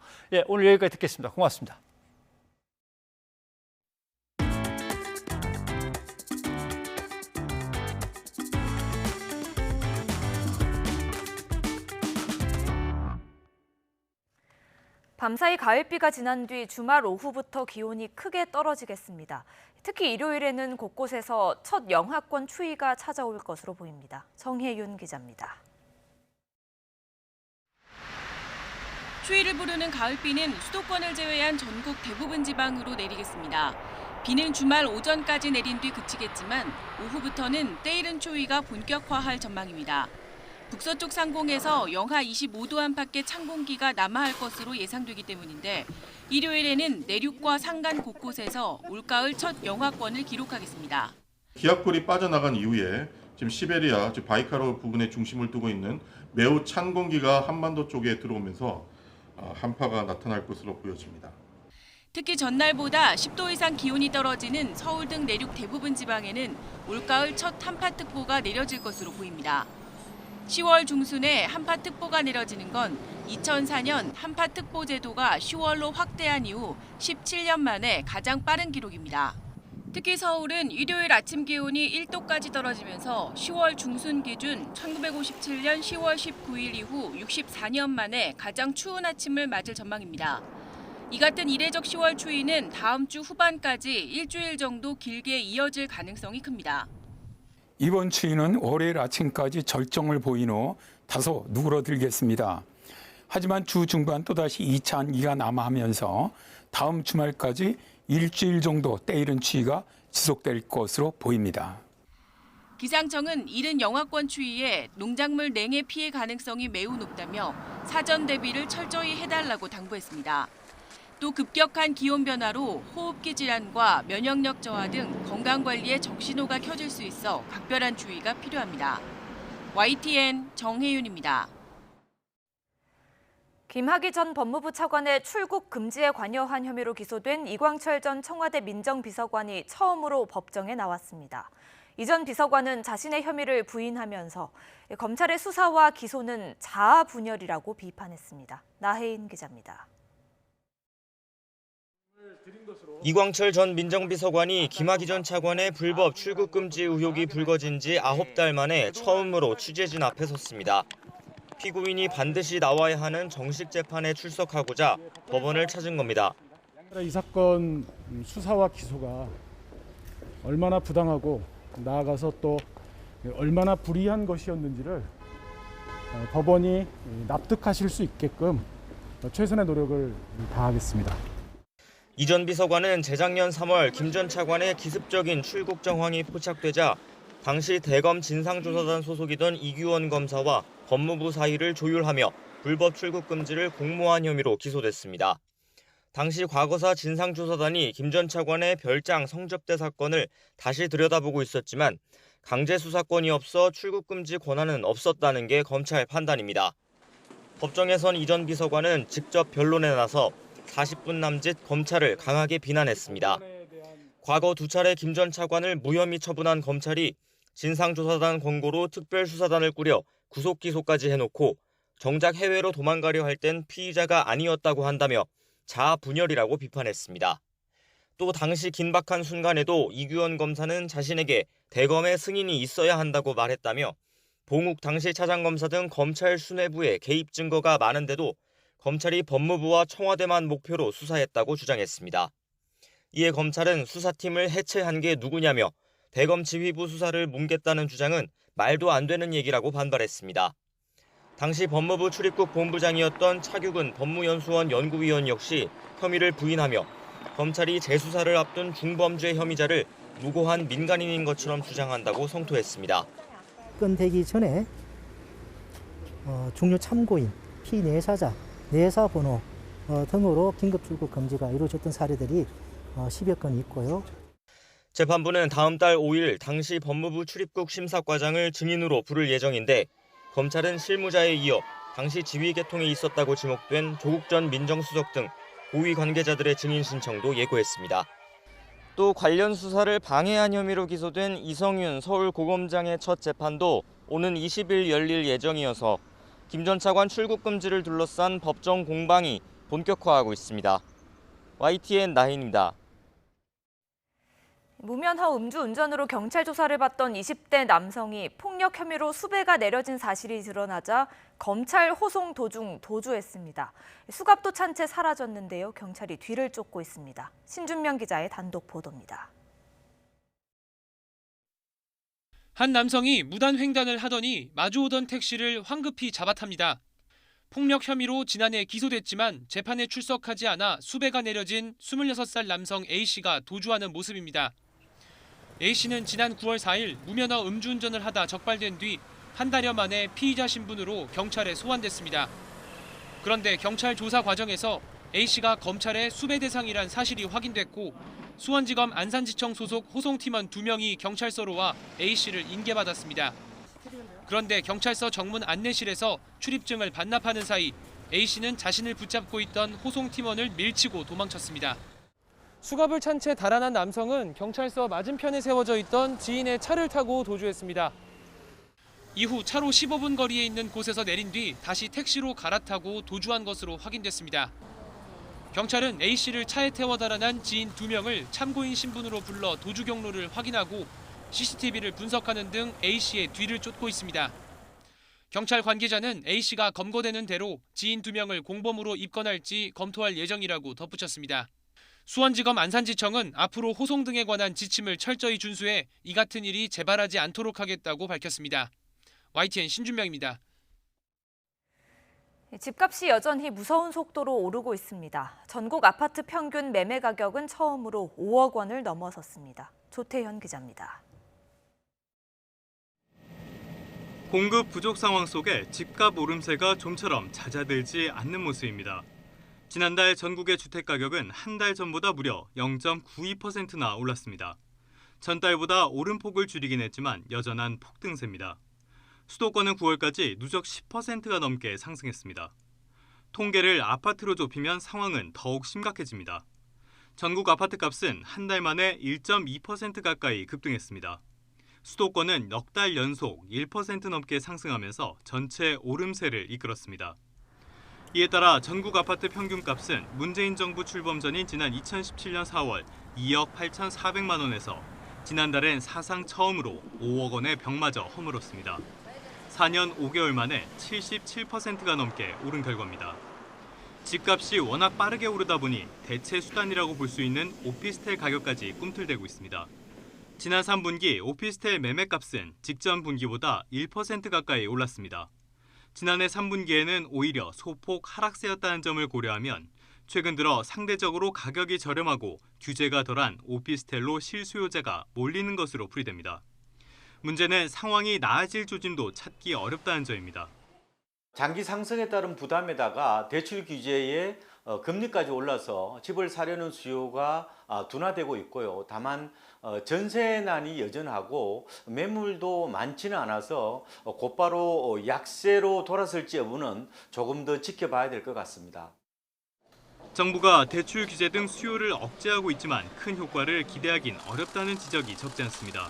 오늘 여기까지 듣겠습니다. 고맙습니다. 밤사이 가을비가 지난 뒤 주말 오후부터 기온이 크게 떨어지겠습니다. 특히 일요일에는 곳곳에서 첫 영하권 추위가 찾아올 것으로 보입니다. 정혜윤 기자입니다. 추위를 부르는 가을비는 수도권을 제외한 전국 대부분 지방으로 내리겠습니다. 비는 주말 오전까지 내린 뒤 그치겠지만 오후부터는 때이른 추위가 본격화할 전망입니다. 북서쪽 상공에서 영하 25도 안팎의 찬 공기가 남하할 것으로 예상되기 때문인데, 일요일에는 내륙과 산간 곳곳에서 올가을 첫 영하권을 기록하겠습니다. 기압골이 빠져나간 이후에 지금 시베리아, 즉 바이카르 부근에 중심을 두고 있는 매우 찬 공기가 한반도 쪽에 들어오면서 한파가 나타날 것으로 보여집니다. 특히 전날보다 10도 이상 기온이 떨어지는 서울 등 내륙 대부분 지방에는 올가을 첫 한파특보가 내려질 것으로 보입니다. 10월 중순에 한파특보가 내려지는 건 2004년 한파특보 제도가 10월로 확대한 이후 17년 만에 가장 빠른 기록입니다. 특히 서울은 일요일 아침 기온이 1도까지 떨어지면서 10월 중순 기준 1957년 10월 19일 이후 64년 만에 가장 추운 아침을 맞을 전망입니다. 이 같은 이례적 10월 추위는 다음 주 후반까지 일주일 정도 길게 이어질 가능성이 큽니다. 이번 추위는 월요일 아침까지 절정을 보인 후 다소 누그러들겠습니다. 하지만 주 중반 또다시 2차 한기가 남하하면서 다음 주말까지 일주일 정도 때이른 추위가 지속될 것으로 보입니다. 기상청은 이른 영하권 추위에 농작물 냉해 피해 가능성이 매우 높다며 사전 대비를 철저히 해달라고 당부했습니다. 또 급격한 기온 변화로 호흡기 질환과 면역력 저하 등 건강관리에 적신호가 켜질 수 있어 각별한 주의가 필요합니다. YTN 정혜윤입니다. 김학의 전 법무부 차관의 출국 금지에 관여한 혐의로 기소된 이광철 전 청와대 민정비서관이 처음으로 법정에 나왔습니다. 이 전 비서관은 자신의 혐의를 부인하면서 검찰의 수사와 기소는 자아 분열이라고 비판했습니다. 나혜인 기자입니다. 이광철 전 민정비서관이 김학의 전 차관의 불법 출국 금지 의혹이 불거진 지 9달 만에 처음으로 취재진 앞에 섰습니다. 피고인이 반드시 나와야 하는 정식 재판에 출석하고자 법원을 찾은 겁니다. 이 사건 수사와 기소가 얼마나 부당하고 나아가서 또 얼마나 불이한 것이었는지를 법원이 납득하실 수 있게끔 최선의 노력을 다하겠습니다. 이 전 비서관은 재작년 3월 김 전 차관의 기습적인 출국 정황이 포착되자 당시 대검 진상조사단 소속이던 이규원 검사와 법무부 사이를 조율하며 불법 출국 금지를 공모한 혐의로 기소됐습니다. 당시 과거사 진상조사단이 김 전 차관의 별장 성접대 사건을 다시 들여다보고 있었지만 강제 수사권이 없어 출국금지 권한은 없었다는 게 검찰 판단입니다. 법정에선 이 전 비서관은 직접 변론에 나서 40분 남짓 검찰을 강하게 비난했습니다. 과거 2차례 김 전 차관을 무혐의 처분한 검찰이 진상조사단 권고로 특별수사단을 꾸려 구속 기소까지 해놓고 정작 해외로 도망가려 할 땐 피의자가 아니었다고 한다며 자아 분열이라고 비판했습니다. 또 당시 긴박한 순간에도 이규원 검사는 자신에게 대검의 승인이 있어야 한다고 말했다며 봉욱 당시 차장검사 등 검찰 수뇌부에 개입 증거가 많은데도 검찰이 법무부와 청와대만 목표로 수사했다고 주장했습니다. 이에 검찰은 수사팀을 해체한 게 누구냐며 대검 지휘부 수사를 뭉갰다는 주장은 말도 안 되는 얘기라고 반발했습니다. 당시 법무부 출입국 본부장이었던 차규근 법무연수원 연구위원 역시 혐의를 부인하며 검찰이 재수사를 앞둔 중범죄 혐의자를 무고한 민간인인 것처럼 주장한다고 성토했습니다. 건되기 전에 중요 참고인, 피내사자, 내사번호 등으로 긴급 출국 금지가 이루어졌던 사례들이 10여 건 있고요. 재판부는 다음 달 5일 당시 법무부 출입국 심사과장을 증인으로 부를 예정인데 검찰은 실무자에 이어 당시 지휘 계통에 있었다고 지목된 조국 전 민정수석 등 고위 관계자들의 증인 신청도 예고했습니다. 또 관련 수사를 방해한 혐의로 기소된 이성윤 서울고검장의 첫 재판도 오는 20일 열릴 예정이어서 김 전 차관 출국 금지를 둘러싼 법정 공방이 본격화하고 있습니다. YTN 나인입니다. 무면허 음주운전으로 경찰 조사를 받던 20대 남성이 폭력 혐의로 수배가 내려진 사실이 드러나자 검찰 호송 도중 도주했습니다. 수갑도 찬 채 사라졌는데요. 경찰이 뒤를 쫓고 있습니다. 신준명 기자의 단독 보도입니다. 한 남성이 무단 횡단을 하더니 마주오던 택시를 황급히 잡아탑니다. 폭력 혐의로 지난해 기소됐지만 재판에 출석하지 않아 수배가 내려진 26살 남성 A씨가 도주하는 모습입니다. A씨는 지난 9월 4일 무면허 음주운전을 하다 적발된 뒤 한 달여 만에 피의자 신분으로 경찰에 소환됐습니다. 그런데 경찰 조사 과정에서 A씨가 검찰의 수배 대상이란 사실이 확인됐고 수원지검 안산지청 소속 호송팀원 2명이 경찰서로 와 A씨를 인계받았습니다. 그런데 경찰서 정문 안내실에서 출입증을 반납하는 사이 A씨는 자신을 붙잡고 있던 호송팀원을 밀치고 도망쳤습니다. 수갑을 찬 채 달아난 남성은 경찰서 맞은편에 세워져 있던 지인의 차를 타고 도주했습니다. 이후 차로 15분 거리에 있는 곳에서 내린 뒤 다시 택시로 갈아타고 도주한 것으로 확인됐습니다. 경찰은 A씨를 차에 태워 달아난 지인 2명을 참고인 신분으로 불러 도주 경로를 확인하고 CCTV를 분석하는 등 A씨의 뒤를 쫓고 있습니다. 경찰 관계자는 A씨가 검거되는 대로 지인 2명을 공범으로 입건할지 검토할 예정이라고 덧붙였습니다. 수원지검 안산지청은 앞으로 호송 등에 관한 지침을 철저히 준수해 이 같은 일이 재발하지 않도록 하겠다고 밝혔습니다. YTN 신준명입니다. 집값이 여전히 무서운 속도로 오르고 있습니다. 전국 아파트 평균 매매 가격은 처음으로 5억 원을 넘어섰습니다. 조태현 기자입니다. 공급 부족 상황 속에 집값 오름세가 좀처럼 잦아들지 않는 모습입니다. 지난달 전국의 주택가격은 한 달 전보다 무려 0.92%나 올랐습니다. 전달보다 오름폭을 줄이긴 했지만 여전한 폭등세입니다. 수도권은 9월까지 누적 10%가 넘게 상승했습니다. 통계를 아파트로 좁히면 상황은 더욱 심각해집니다. 전국 아파트값은 한 달 만에 1.2% 가까이 급등했습니다. 수도권은 넉 달 연속 1% 넘게 상승하면서 전체 오름세를 이끌었습니다. 이에 따라 전국 아파트 평균값은 문재인 정부 출범 전인 지난 2017년 4월 2억 8,400만 원에서 지난달엔 사상 처음으로 5억 원의 벽마저 허물었습니다. 4년 5개월 만에 77%가 넘게 오른 결과입니다. 집값이 워낙 빠르게 오르다 보니 대체 수단이라고 볼 수 있는 오피스텔 가격까지 꿈틀대고 있습니다. 지난 3분기 오피스텔 매매값은 직전 분기보다 1% 가까이 올랐습니다. 지난해 3분기에는 오히려 소폭 하락세였다는 점을 고려하면 최근 들어 상대적으로 가격이 저렴하고 규제가 덜한 오피스텔로 실수요자가 몰리는 것으로 풀이됩니다. 문제는 상황이 나아질 조짐도 찾기 어렵다는 점입니다. 장기 상승에 따른 부담에다가 대출 규제의 금리까지 올라서 집을 사려는 수요가 둔화되고 있고요. 다만 전세난이 여전하고 매물도 많지는 않아서 곧바로 약세로 돌아설지 여부는 조금 더 지켜봐야 될 것 같습니다. 정부가 대출 규제 등 수요를 억제하고 있지만 큰 효과를 기대하긴 어렵다는 지적이 적지 않습니다.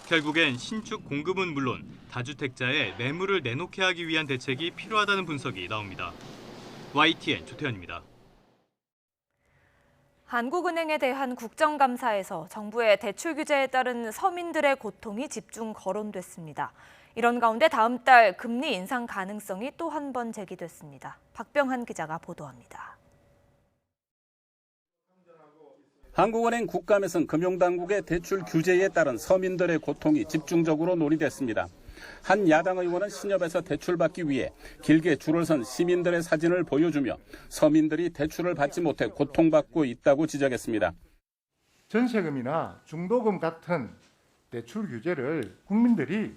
결국엔 신축 공급은 물론 다주택자의 매물을 내놓게 하기 위한 대책이 필요하다는 분석이 나옵니다. YTN 조태현입니다. 한국은행에 대한 국정감사에서 정부의 대출 규제에 따른 서민들의 고통이 집중 거론됐습니다. 이런 가운데 다음 달 금리 인상 가능성이 또 한 번 제기됐습니다. 박병한 기자가 보도합니다. 한국은행 국감에선 금융당국의 대출 규제에 따른 서민들의 고통이 집중적으로 논의됐습니다. 한 야당 의원은 신협에서 대출받기 위해 길게 줄을 선 시민들의 사진을 보여주며 서민들이 대출을 받지 못해 고통받고 있다고 지적했습니다. 전세금이나 중도금 같은 대출 규제를 국민들이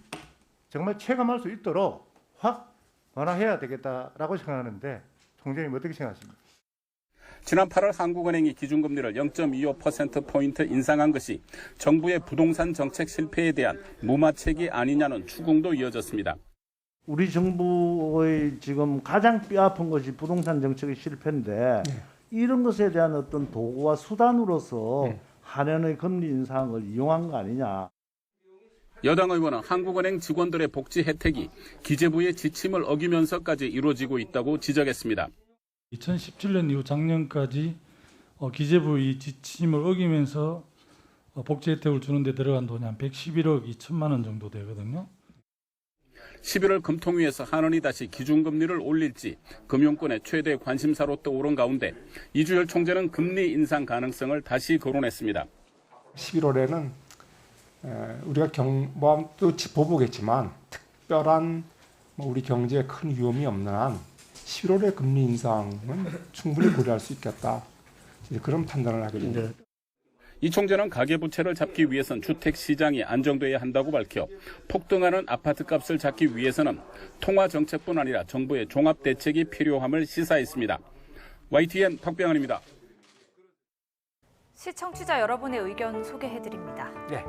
정말 체감할 수 있도록 확 완화해야 되겠다라고 생각하는데 총재님 어떻게 생각하십니까? 지난 8월 한국은행이 기준금리를 0.25%포인트 인상한 것이 정부의 부동산 정책 실패에 대한 무마책이 아니냐는 추궁도 이어졌습니다. 우리 정부의 지금 가장 뼈아픈 것이 부동산 정책의 실패인데 이런 것에 대한 어떤 도구와 수단으로서 한연의 금리 인상을 이용한 거 아니냐. 여당 의원은 한국은행 직원들의 복지 혜택이 기재부의 지침을 어기면서까지 이루어지고 있다고 지적했습니다. 2017년 이후 작년까지 기재부의 지침을 어기면서 복지 혜택을 주는 데 들어간 돈이 한 111억 2천만 원 정도 되거든요. 11월 금통위에서 한원이 다시 기준금리를 올릴지 금융권의 최대 관심사로 떠오른 가운데 이주열 총재는 금리 인상 가능성을 다시 거론했습니다. 11월에는 우리가 또 짚어보겠지만 특별한 우리 경제에 큰 위험이 없는 한 11월의 금리 인상은 충분히 고려할 수 있겠다. 그런 판단을 하게 됩니다. 이 총재는 가계부채를 잡기 위해선 주택시장이 안정돼야 한다고 밝혀 폭등하는 아파트값을 잡기 위해서는 통화정책뿐 아니라 정부의 종합대책이 필요함을 시사했습니다. YTN 박병환입니다. 시청취자 여러분의 의견 소개해드립니다. 네,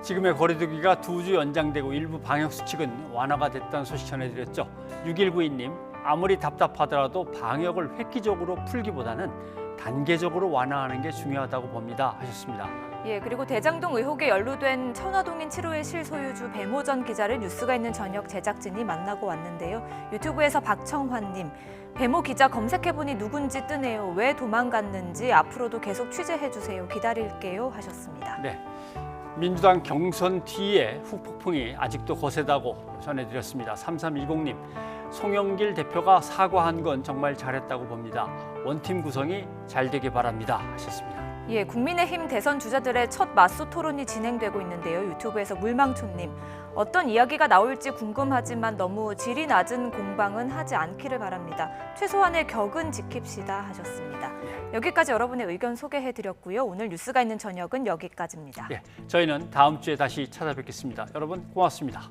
지금의 거리두기가 2주 연장되고 일부 방역수칙은 완화가 됐다는 소식 전해드렸죠. 6192님. 아무리 답답하더라도 방역을 획기적으로 풀기보다는 단계적으로 완화하는 게 중요하다고 봅니다 하셨습니다. 예, 그리고 대장동 의혹에 연루된 천화동인 7호의 실소유주 배모전 기자를 뉴스가 있는 저녁 제작진이 만나고 왔는데요. 유튜브에서 박청환님, 배모 기자 검색해보니 누군지 뜨네요. 왜 도망갔는지 앞으로도 계속 취재해주세요. 기다릴게요 하셨습니다. 네, 민주당 경선 뒤에 후폭풍이 아직도 거세다고 전해드렸습니다. 3310님. 송영길 대표가 사과한 건 정말 잘했다고 봅니다. 원팀 구성이 잘 되길 바랍니다 하셨습니다. 예, 국민의힘 대선 주자들의 첫 맞소 토론이 진행되고 있는데요. 유튜브에서 물망초님, 어떤 이야기가 나올지 궁금하지만 너무 질이 낮은 공방은 하지 않기를 바랍니다. 최소한의 격은 지킵시다 하셨습니다. 여기까지 여러분의 의견 소개해드렸고요. 오늘 뉴스가 있는 저녁은 여기까지입니다. 예, 저희는 다음 주에 다시 찾아뵙겠습니다. 여러분 고맙습니다.